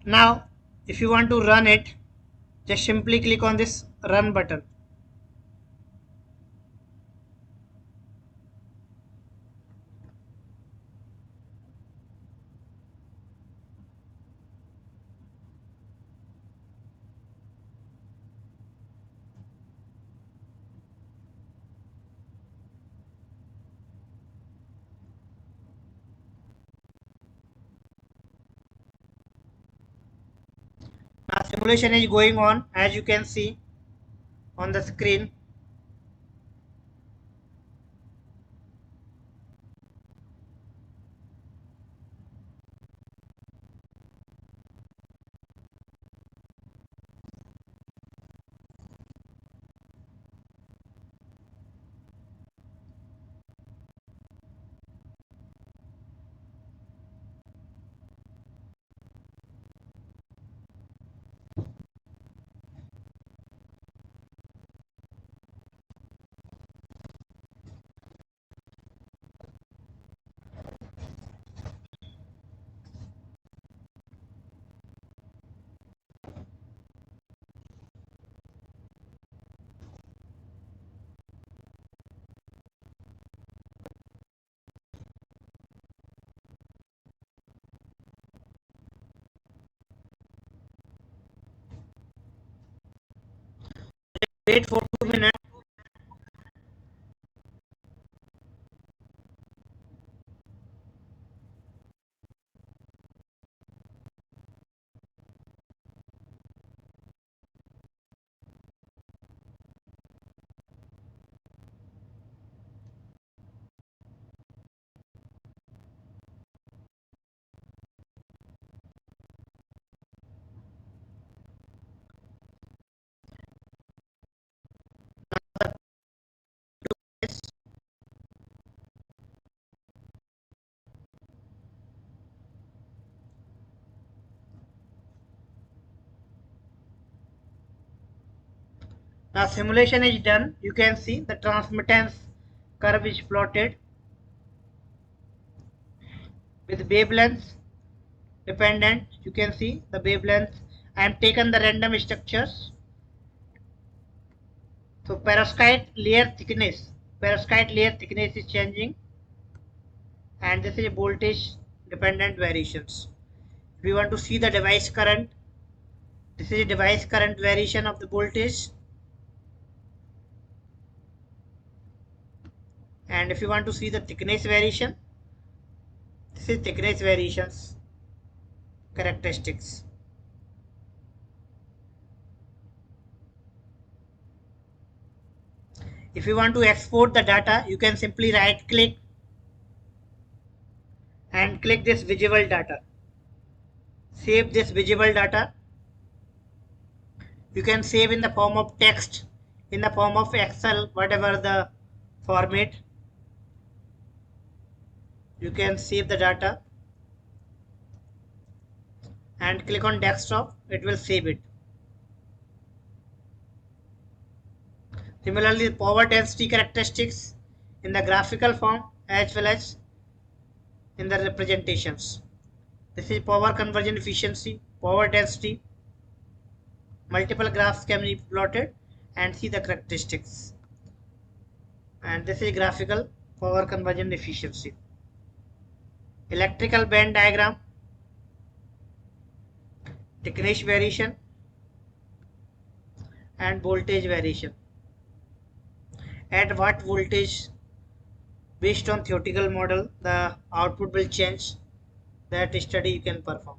Now if you want to run it, just simply click on this run button. Now simulation is going on, as you can see on the screen. Wait for 2 minutes. Now simulation is done. You can see the transmittance curve is plotted with wavelengths dependent. You can see the wavelengths. I am taken the random structures. So perovskite layer thickness is changing, and this is voltage dependent variations. If you want to see the device current, this is a device current variation of the voltage, and if you want to see the thickness variation, this is thickness variations characteristics. If you want to export the data, you can simply right click and click this visible data. Save this visible data. You can save in the form of text, in the form of Excel, whatever the format. You can save the data and click on desktop. It will save it. Similarly, power density characteristics in the graphical form as well as in the representations. This is power conversion efficiency, power density. Multiple graphs can be plotted and see the characteristics. And this is graphical power conversion efficiency. Electrical band diagram, thickness variation, and voltage variation. At what voltage, based on theoretical model, the output will change. That study you can perform.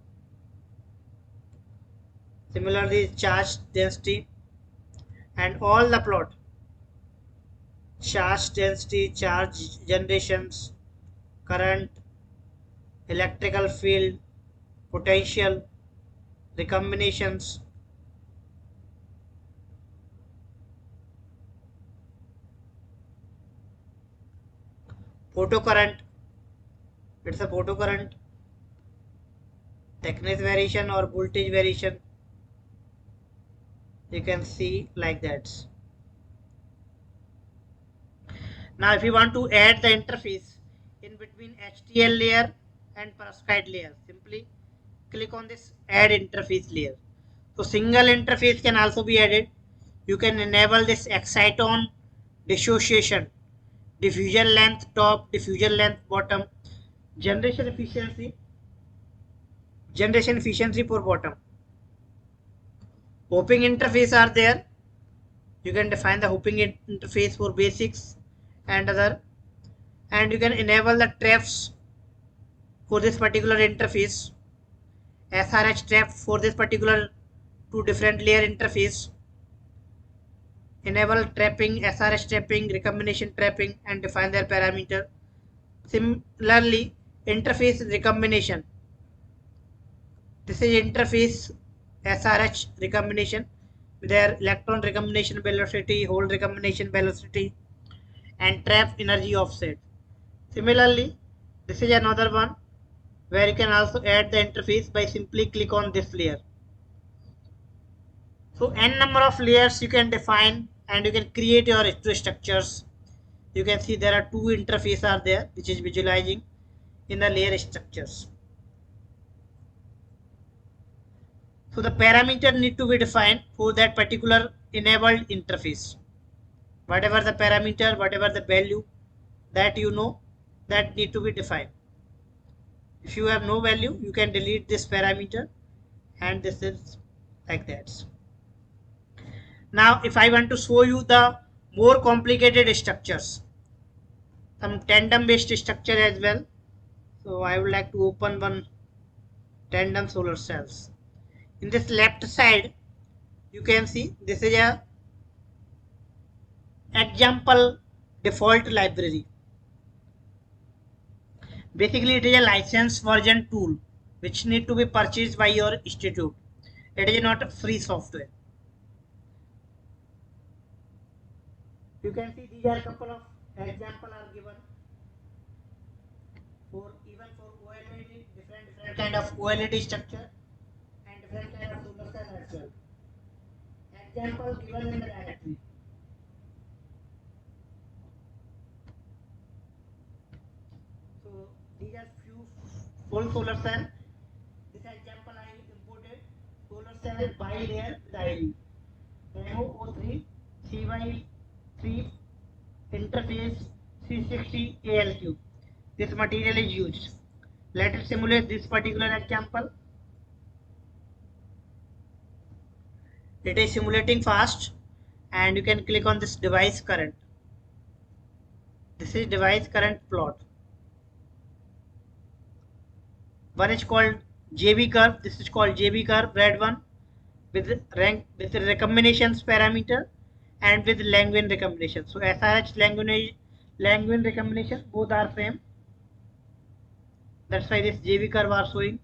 Similarly, charge density and all the plot. Charge density, charge generations, current, electrical field, potential, recombinations. Photocurrent, it's a photocurrent, thickness variation or voltage variation. You can see like that. Now if you want to add the interface in between HDL layer and perovskite layer, simply click on this add interface layer. So single interface can also be added. You can enable this Exciton dissociation, diffusion length top, diffusion length bottom, generation efficiency, generation efficiency for bottom. Hopping interface are there. You can define the hopping interface for basics and other, and you can enable the traps for this particular interface, SRH trap for this particular two different layer interface, enable trapping, SRH trapping, recombination trapping, and define their parameter. Similarly, interface recombination. This is interface SRH recombination with their electron recombination velocity, hole recombination velocity, and trap energy offset. Similarly, this is another one where you can also add the interface by simply click on this layer. So n number of layers you can define and you can create your structures. You can see there are two interfaces are there which is visualizing in the layer structures. So the parameter need to be defined for that particular enabled interface. Whatever the parameter, whatever the value that you know, that need to be defined. If you have no value, you can delete this parameter, and this is like that. Now if I want to show you the more complicated structures, some tandem based structure as well. So I would like to open one tandem solar cells. In this left side, you can see this is a example default library. Basically, it is a licensed version tool which need to be purchased by your institute. It is not a free software. You can see these are a couple of examples are given for even for OLED, different kind of OLED structure and different kind of solar cell as well. Example given in the directory. So these are few full solar cell. This example I imported solar cell bi-layer with ID MO03 CY3 interface C60 ALQ. This material is used. Let us simulate this particular example. It is simulating fast, and you can click on this device current. This is device current plot. One is called JB curve. This is called JB curve, red one with rank with the recombinations parameter, and with Langevin recombination. So SRH Langevin recombination, both are same. That's why this JV curve are showing.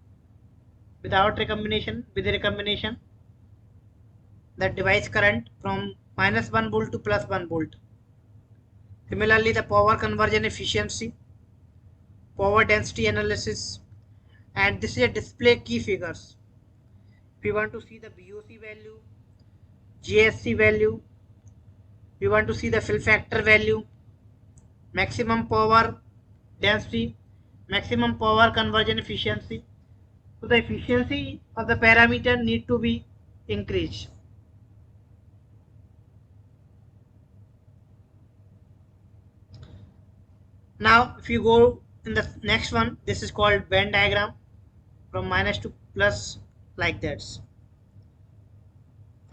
Without recombination, with the recombination, the device current from -1 volt to +1 volt. Similarly, the power conversion efficiency, power density analysis, and this is a display key figures. If you want to see the BOC value, GSC value, we want to see the fill factor value, maximum power density, maximum power conversion efficiency. So the efficiency of the parameter need to be increased. Now if you go in the next one, this is called Venn diagram from minus to plus, like that,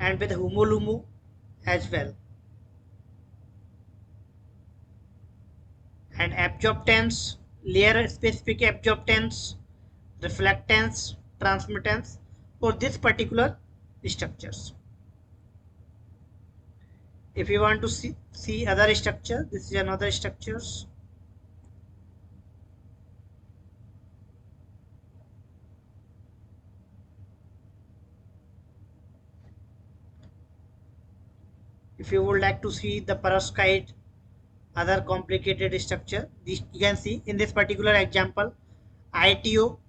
and with HUMO-LUMO as well. And absorptance, layer specific absorptance, reflectance, transmittance for this particular structures. If you want to see other structure, this is another structures. If you would like to see the perovskite, other complicated structure, this you can see in this particular example. ITO,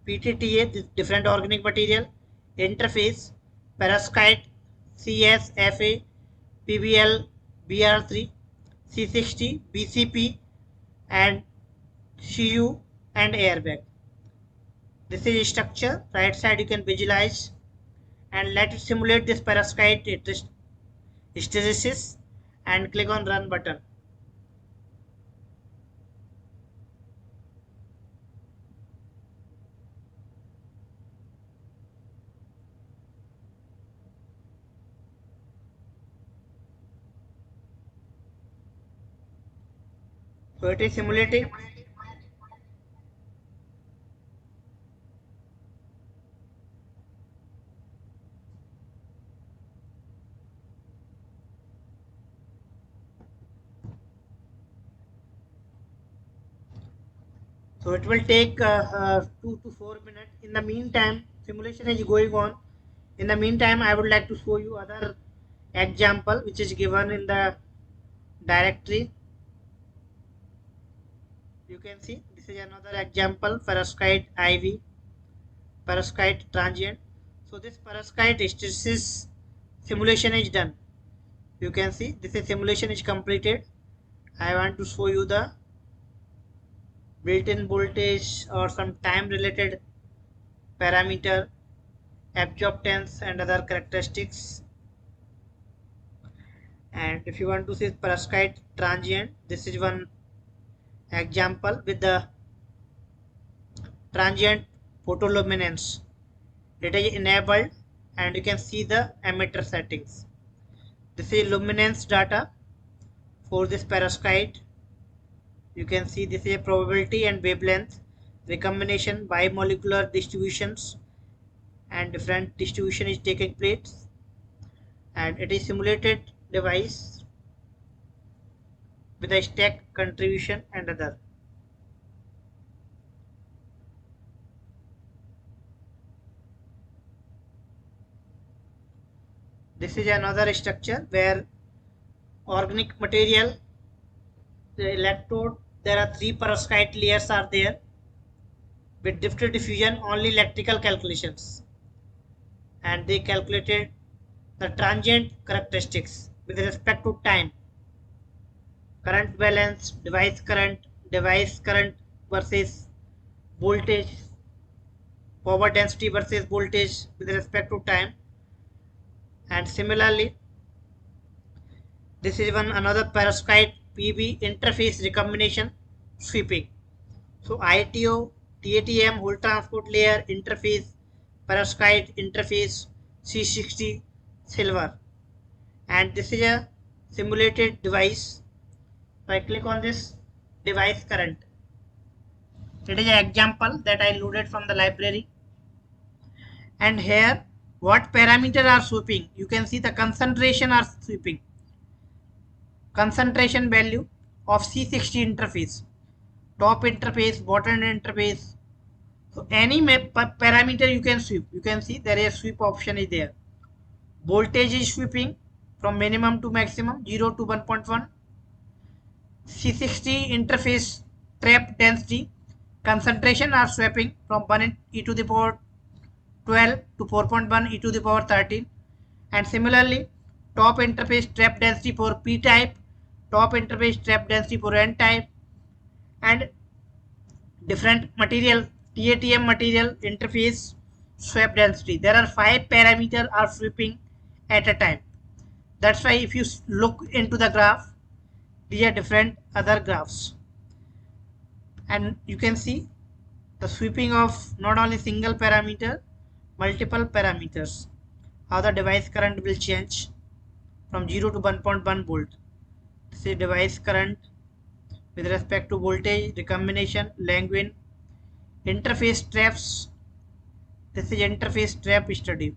PTTA, this different organic material, interface, perovskite, CSFA, PBL, BR3, C60, BCP, and CU, and airbag. This is structure. Right side you can visualize and let it simulate this perovskite hysteresis, and click on run button. So it is simulating. So it will take 2 to 4 minutes. In the meantime, simulation is going on. In the meantime, I would like to show you other example which is given in the directory. You can see this is another example, perovskite IV, perovskite transient. So this perovskite hysteresis simulation is done. You can see this is simulation is completed. I want to show you the built-in voltage or some time related parameter, absorptance and other characteristics. And if you want to see perovskite transient, this is one example with the transient photoluminescence. It is enabled and you can see the emitter settings. This is luminance data for this perovskite. You can see this is a probability and wavelength, recombination, bimolecular distributions, and different distribution is taking place, and it is simulated device with a stack contribution and other. This is another structure where organic material, the electrode, there are 3 perovskite layers are there with different diffusion, only electrical calculations, and they calculated the transient characteristics with respect to time, current balance, device current versus voltage, power density versus voltage with respect to time. And similarly, this is one another perovskite PB interface recombination sweeping. So ITO, TATM, whole transport layer interface, perovskite interface, C60 silver, and this is a simulated device. So I click on this device current. It is an example that I loaded from the library, and here what parameter are sweeping, you can see the concentration are sweeping concentration value of C60 interface, top interface, bottom interface. So any parameter you can sweep. You can see there is sweep option is there. Voltage is sweeping from minimum to maximum 0 to 1.1. C60 interface trap density concentration are sweeping from 1 e to the power 12 to 4.1 e to the power 13. And similarly, top interface trap density for p type, top interface trap density for n type, and different material TATM material interface swap density. There are 5 parameters are sweeping at a time. That's why if you look into the graph, these are different other graphs, and you can see the sweeping of not only single parameter, multiple parameters, how the device current will change from 0 to 1.1 volt. This is device current with respect to voltage, recombination, Langevin, interface traps. This is interface trap study.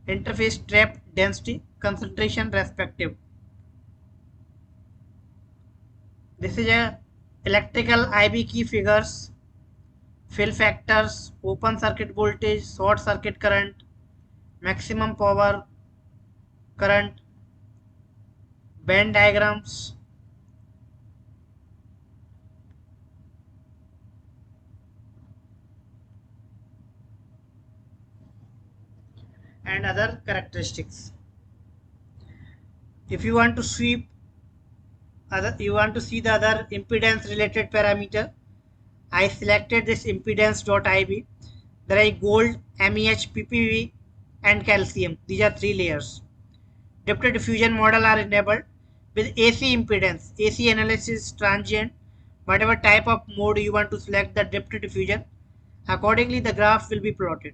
Interface trap density, concentration respective. This is a electrical IB key figures, fill factors, open circuit voltage, short circuit current, maximum power current, band diagrams, and other characteristics. If you want to sweep you want to see the other impedance related parameter, I selected this impedance.ib. There are gold, MEH, PPV, and calcium. These are 3 layers. Depth diffusion model are enabled with AC impedance, AC analysis, transient, whatever type of mode you want to select the depth diffusion. Accordingly, the graph will be plotted.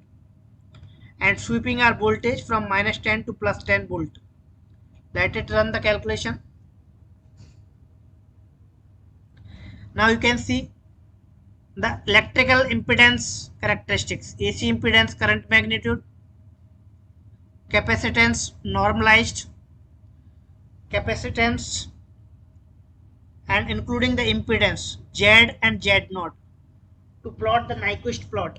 And sweeping our voltage from minus 10 to plus 10 volt. Let it run the calculation. Now you can see the electrical impedance characteristics: AC impedance, current magnitude, capacitance normalized, capacitance, and including the impedance Z and Z0 to plot the Nyquist plot.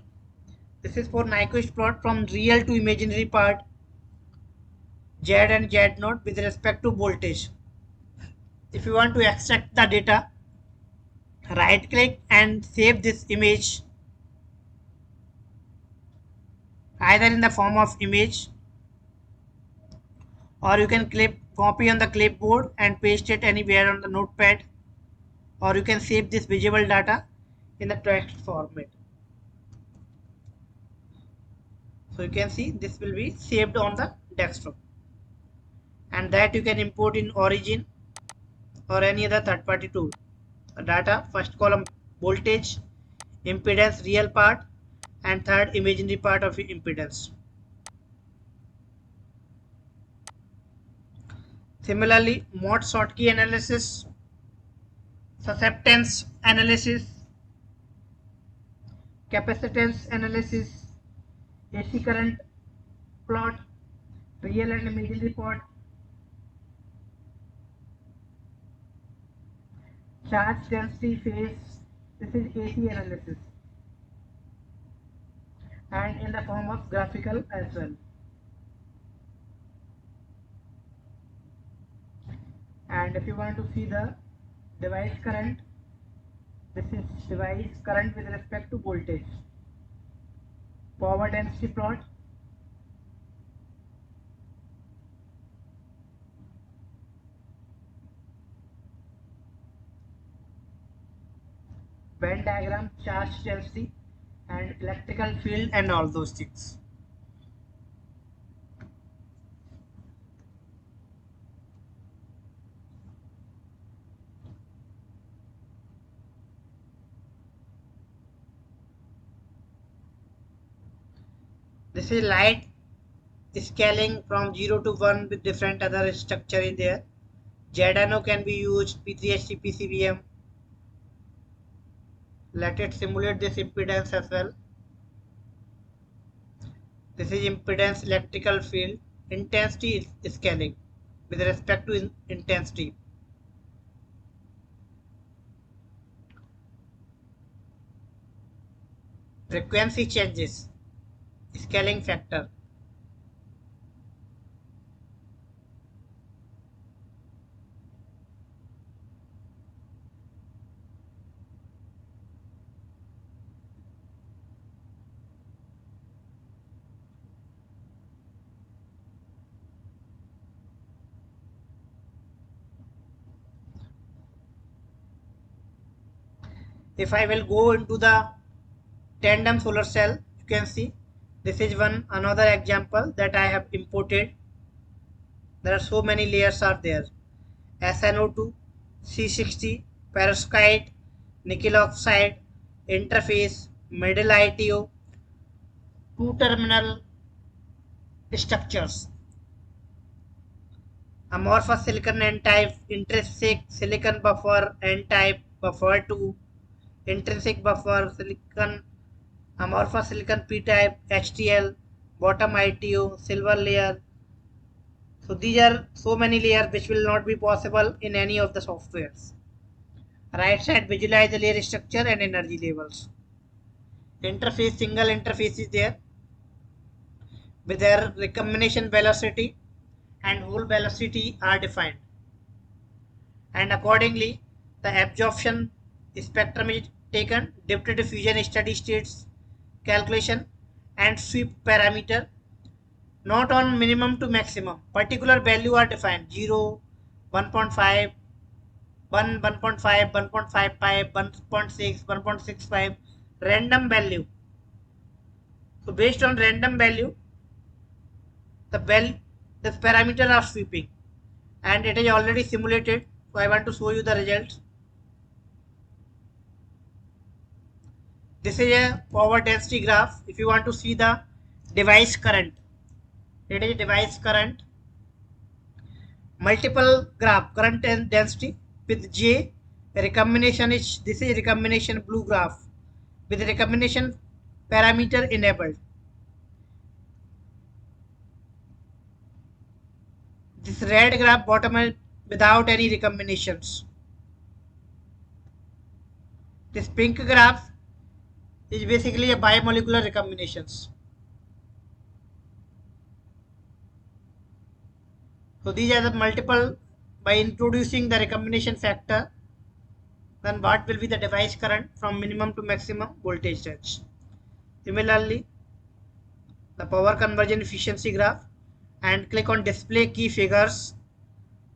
This is for Nyquist plot from real to imaginary part, Z and Z0 with respect to voltage. If you want to extract the data, right click and save this image either in the form of image, or you can copy on the clipboard and paste it anywhere on the notepad, or you can save this visible data in the text format. So you can see this will be saved on the desktop, and that you can import in Origin or any other third-party tool. The data, first column voltage, impedance real part, and third imaginary part of impedance. Similarly, Mott-Schottky analysis, susceptance analysis, capacitance analysis, AC current plot, real and imaginary plot, charge density phase. This is AC analysis, and in the form of graphical as well. And if you want to see the device current, this is device current with respect to voltage, power density plot, band diagram, charge density, and electrical field, and all those things. This is light scaling from 0 to 1 with different other structure in there. ZNO can be used, P3HT, PCBM. Let it simulate this impedance as well. This is impedance electrical field intensity scaling with respect to intensity. Frequency changes, scaling factor. If I will go into the tandem solar cell, you can see this is one another example that I have imported. There are so many layers are there. SNO2, C60, perovskite, nickel oxide, interface, middle ITO, two terminal structures, amorphous silicon N-type, intrinsic silicon buffer N-type, buffer 2, intrinsic buffer silicon, amorphous silicon P-type, HTL, bottom ITO, silver layer. So these are so many layers which will not be possible in any of the softwares. Right side visualize the layer structure and energy levels. Interface, single interface is there with their recombination velocity and hole velocity are defined, and accordingly the absorption spectrum is taken, depth diffusion steady states calculation, and sweep parameter not on minimum to maximum. Particular value are defined 0, 1.5, 1, 1.5, 1.55, 1.6, 1.65, random value. So based on random value, the parameter are sweeping, and it is already simulated. So I want to show you the results. This is a power density graph. If you want to see the device current, it is device current. Multiple graph current and density with J. Recombination is, this is recombination blue graph with recombination parameter enabled. This red graph bottom is without any recombinations. This pink graph is basically a bimolecular recombinations. So these are the multiple. By introducing the recombination factor, then what will be the device current from minimum to maximum voltage range. Similarly, the power conversion efficiency graph, and click on display key figures,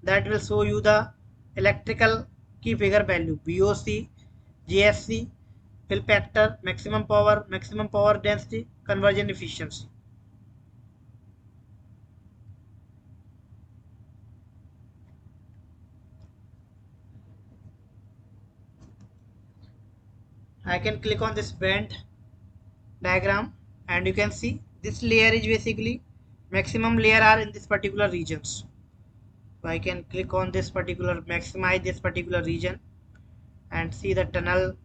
that will show you the electrical key figure value VOC, GSC, fill factor, maximum power density, conversion efficiency. I can click on this band diagram, and you can see this layer is basically maximum layer are in this particular regions. So I can click on this particular, maximize this particular region, and see the tunnel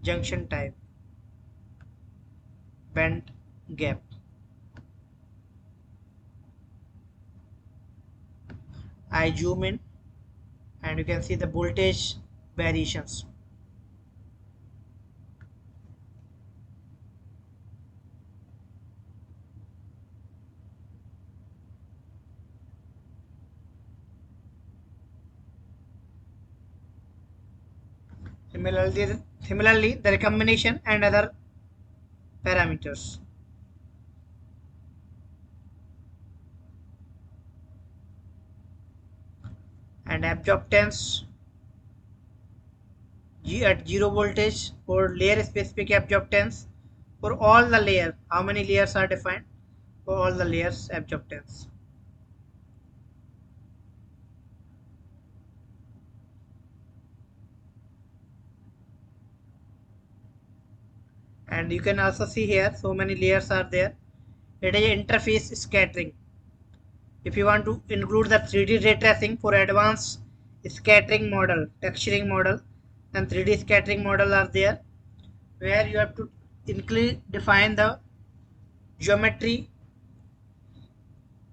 junction type, band gap. I zoom in, and you can see the voltage variations. Similarly, the recombination and other parameters. And absorptance at 0 voltage for layer specific absorptance for all the layer. How many layers are defined? For all the layers absorptance. And you can also see here so many layers are there. It is interface scattering. If you want to include the 3D ray tracing for advanced scattering model, texturing model, and 3D scattering model are there, where you have to define the geometry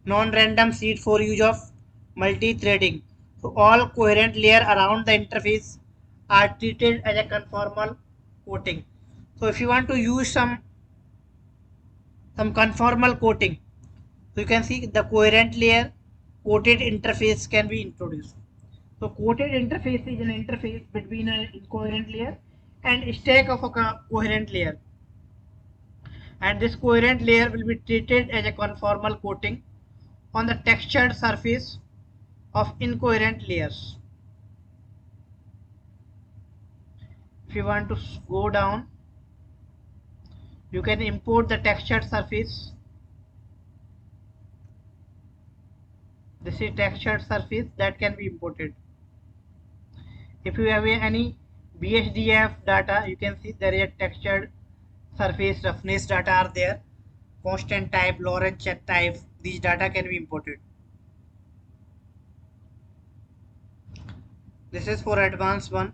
non-random seed for use of multi-threading. So all coherent layer around the interface are treated as a conformal coating. So if you want to use some conformal coating, so you can see the coherent layer coated interface can be introduced. So coated interface is an interface between an incoherent layer and stack of a coherent layer, and this coherent layer will be treated as a conformal coating on the textured surface of incoherent layers. If you want to go down, you can import the textured surface. This is textured surface that can be imported. If you have any BHDF data, you can see there is a textured surface roughness data are there, constant type, Lorentz type. These data can be imported. This is for advanced one.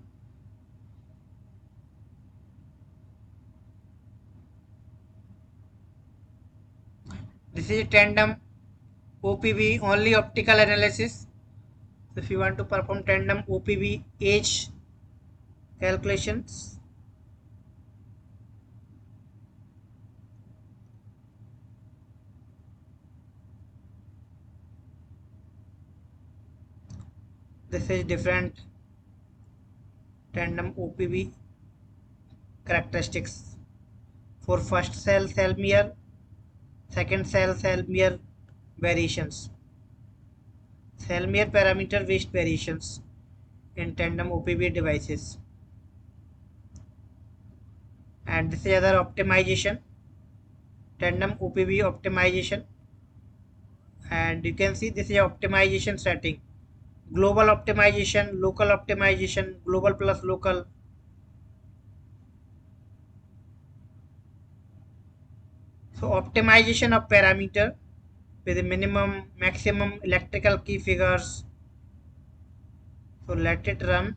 This is tandem OPV only optical analysis. So if you want to perform tandem OPV age calculations, this is different tandem OPV characteristics for first cell mirror, second cell mirror variations, cell mirror parameter waste variations in tandem OPV devices. And this is other optimization, tandem OPV optimization, and you can see this is optimization setting, global optimization, local optimization, global plus local. So optimization of parameter with the minimum maximum electrical key figures. So let it run.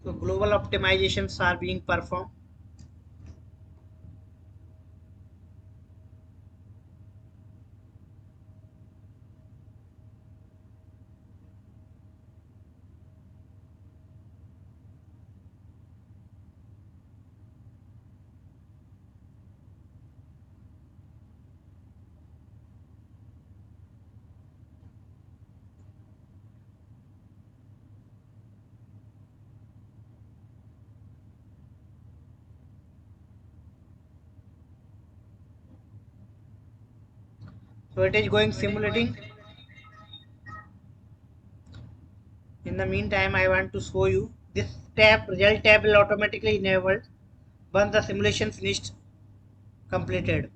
So global optimizations are being performed. So it is going simulating. In the meantime, I want to show you this tab, result tab will automatically enabled once the simulation finished completed.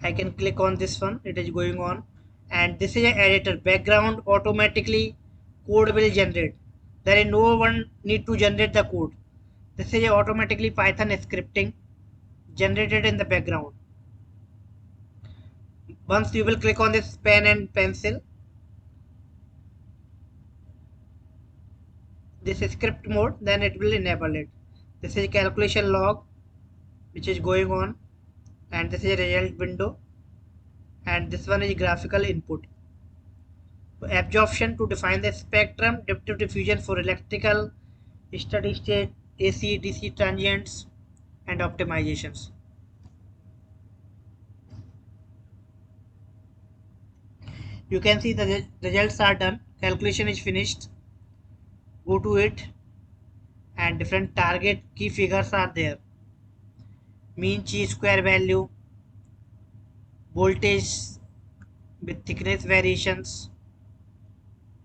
I can click on this one, it is going on, and this is an editor. Background automatically code will generate. There is no one need to generate the code. This is automatically Python scripting generated in the background. Once you will click on this pen and pencil, this script mode, then it will enable it. This is calculation log which is going on, and this is a result window, and this one is graphical input. Absorption to define the spectrum, depth diffusion for electrical, steady state, AC, DC transients, and optimizations. You can see the results are done, calculation is finished. Go to it, and different target key figures are there. Mean chi square value, voltage with thickness variations,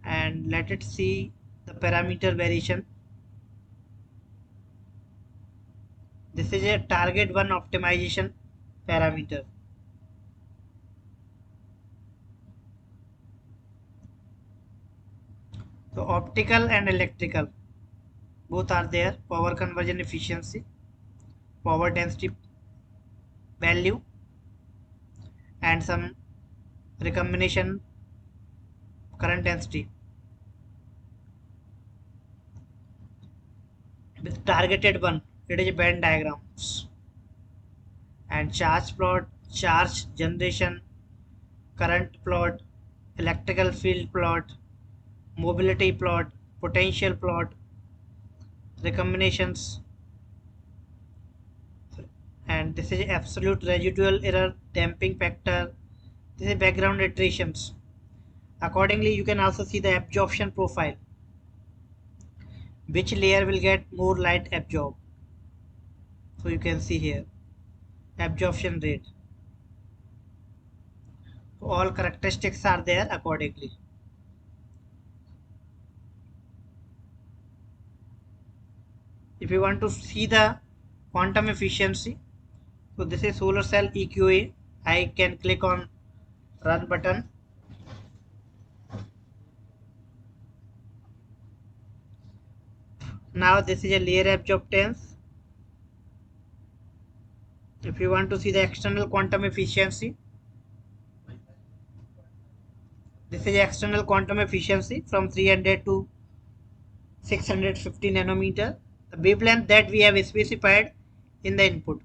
and let it see the parameter variation. This is a target one optimization parameter. So optical and electrical both are there. Power conversion efficiency. power density value and some recombination current density with targeted one. It is Venn diagrams and charge plot, charge generation, current plot, electrical field plot, mobility plot, potential plot, recombinations, and this is absolute residual error, damping factor. This is background iterations. Accordingly, you can also see the absorption profile. Which layer will get more light absorbed? So you can see here absorption rate. So all characteristics are there accordingly. If you want to see the quantum efficiency, so this is solar cell EQA. I can click on run button. Now this is a layer absorptance. If you want to see the external quantum efficiency, this is external quantum efficiency from 300 to 650 nanometer. The wavelength that we have specified in the input.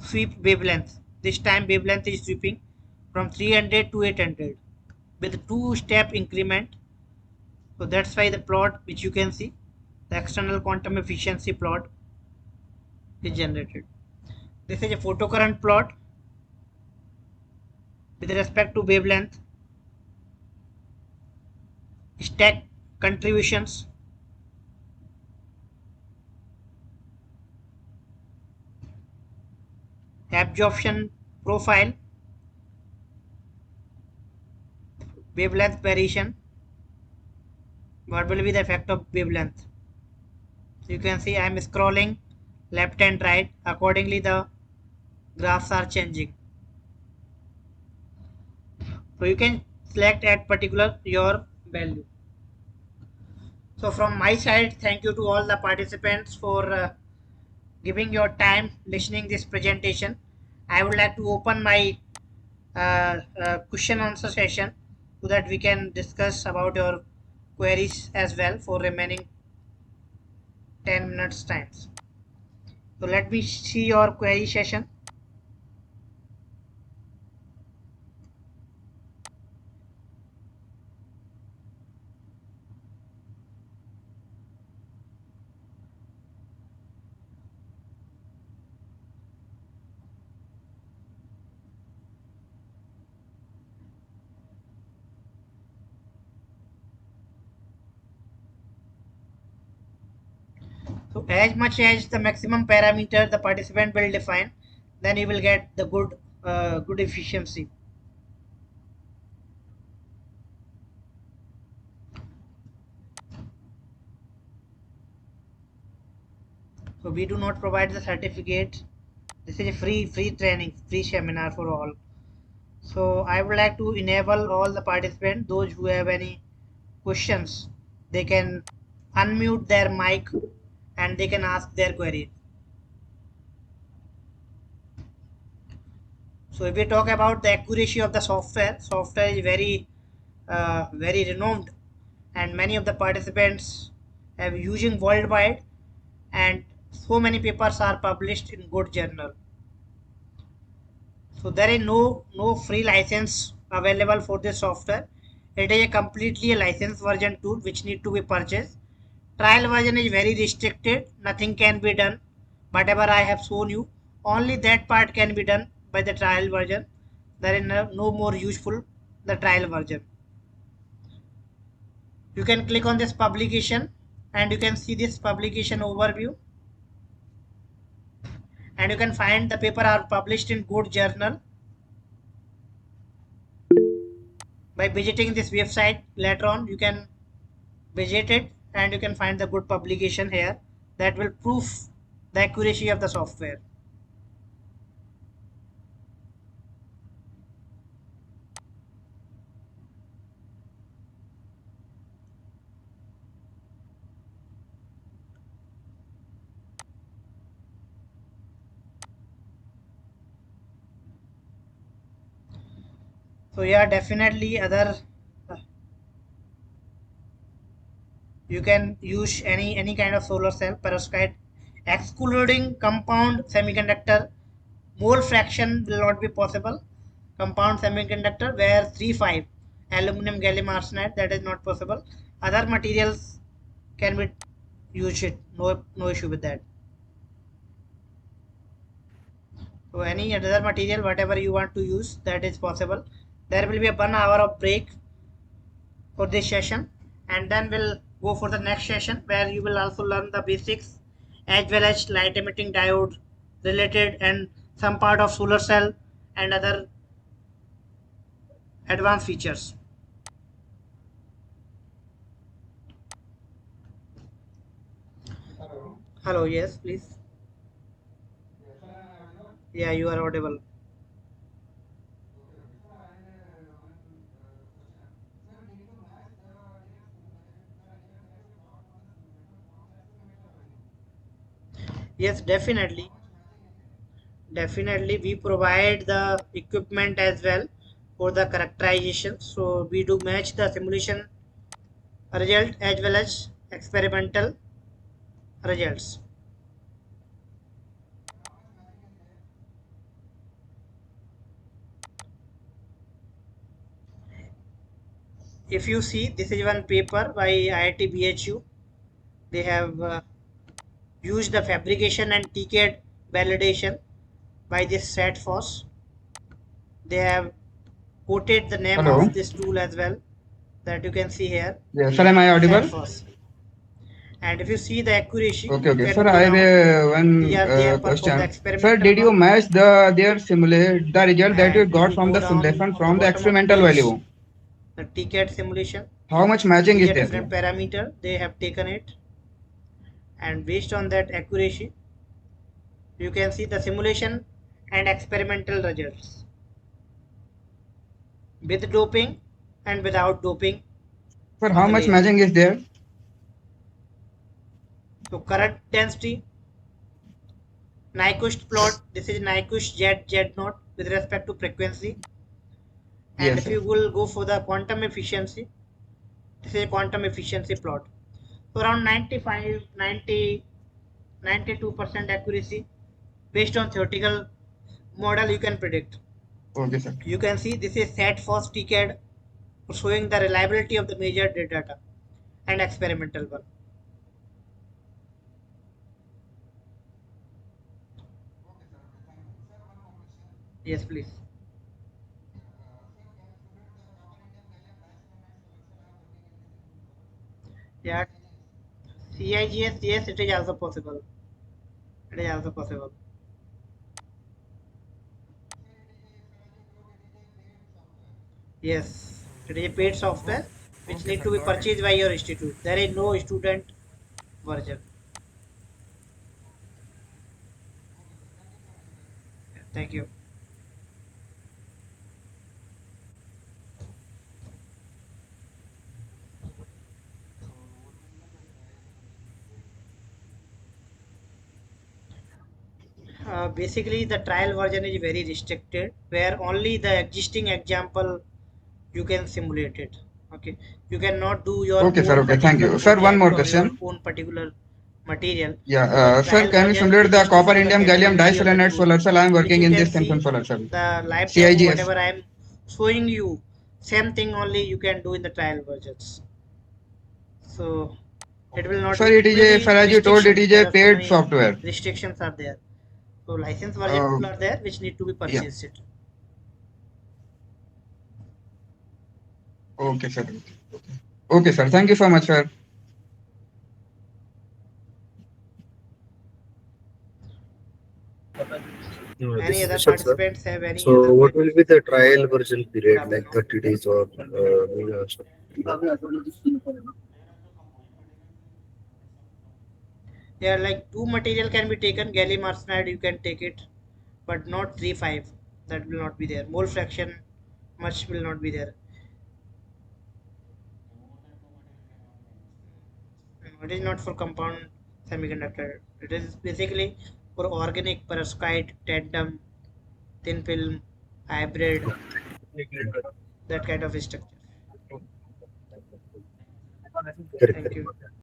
Sweep wavelength. This time wavelength is sweeping from 300 to 800 with two-step increment. So that's why the plot which you can see, the external quantum efficiency plot is generated. This is a photocurrent plot with respect to wavelength, stack contributions, absorption profile, wavelength variation. What will be the effect of wavelength? So you can see I am scrolling left and right. Accordingly, the graphs are changing. So you can select at particular your value. So from my side, thank you to all the participants for giving your time listening this presentation. I would like to open my question answer session so that we can discuss about your queries as well for remaining 10 minutes times. So let me see your query session. So as much as the maximum parameter the participant will define, then he will get the good efficiency. So we do not provide the certificate. This is a free training, free seminar for all. So I would like to enable all the participants, those who have any questions, they can unmute their mic and they can ask their query. So if we talk about the accuracy of the software is very renowned, and many of the participants have using worldwide, and so many papers are published in good journal. So there is no free license available for this software. It is a completely a licensed version tool which need to be purchased. Trial version is very restricted. Nothing can be done. Whatever I have shown you, only that part can be done by the trial version. There is no more useful the trial version. You can click on this publication and you can see this publication overview, and you can find the paper are published in good journal by visiting this website. Later on you can visit it and you can find the good publication here that will prove the accuracy of the software. So yeah, definitely other you can use any kind of solar cell perovskite excluding compound semiconductor. Mole fraction will not be possible. Compound semiconductor where 3,5 aluminum gallium arsenide, that is not possible. Other materials can be used it. No issue with that. So any other material whatever you want to use, that is possible. There will be a 1 hour of break for this session, and then we'll go for the next session where you will also learn the basics as well as light emitting diode related and some part of solar cell and other advanced features. Hello, yes, please. Yeah, you are audible. Yes, definitely. Definitely, we provide the equipment as well for the characterization. So we do match the simulation result as well as experimental results. If you see, this is one paper by IIT BHU. They have used the fabrication and TCAD validation by this SETFOS. They have quoted the name Hello. of this tool as well, that you can see here, Yeah, sir, am I audible? SETFOS. And if you see the accuracy, Okay, you okay. can Sir, go I have down. They one are they have performed the question. Sir, experimental did you one, match their simulate the result that you and if got you from go the down simulation on the from the bottom of experimental page, value? the TCAD simulation, How much matching these is are there? different parameter they have taken it, and based on that accuracy, you can see the simulation and experimental results with doping and without doping Sir, on how the much laser. matching is there? So current density, Nyquist plot, this is Nyquist Z naught with respect to frequency. And Yes, if sir. you will go for the quantum efficiency, this is a quantum efficiency plot. So around 95, 90, 92% accuracy based on theoretical model you can predict. Okay, sir. You can see this is set for TCAD showing the reliability of the major data and experimental one. Yes, please. Yeah, CIGS, yes, it is also possible. It is also possible. Yes, it is a paid software which Okay, need sir. to be Got it. purchased by your institute. There is no student version. Thank you. Basically, the trial version is very restricted, where only the existing example you can simulate it. Okay, you cannot do your Okay, sir. own Okay, thank particular you. Sir, one project more or your question. own particular material, Yeah, because sir, trial can you version simulate is the just to copper show the indium gallium capability of the diselenide tool, solar cell? I am which working you in can this Thin see solar cell. the live demo, CIGS. whatever I am showing you, same thing only you can do in the trial versions. So it will not Sir, be, it it is will a, be sir, as you told, it restrictions. is There a are so paid many software. restrictions are there. So license version Uh, tool are there which need to be yeah. purchased it. Okay, sir. Okay, sir. Thank you so much, sir. Any This is other Vishal, sir. participants have any other So, what query? will be the trial version Good period, like afternoon. 30 days or maybe Yeah, like two material can be taken. Gallium arsenide you can take it, but not 3,5. That will not be there. Mole fraction much will not be there. It is not for compound semiconductor. It is basically for organic, perovskite, tandem, thin film, hybrid. that kind of structure. Correct. Thank you.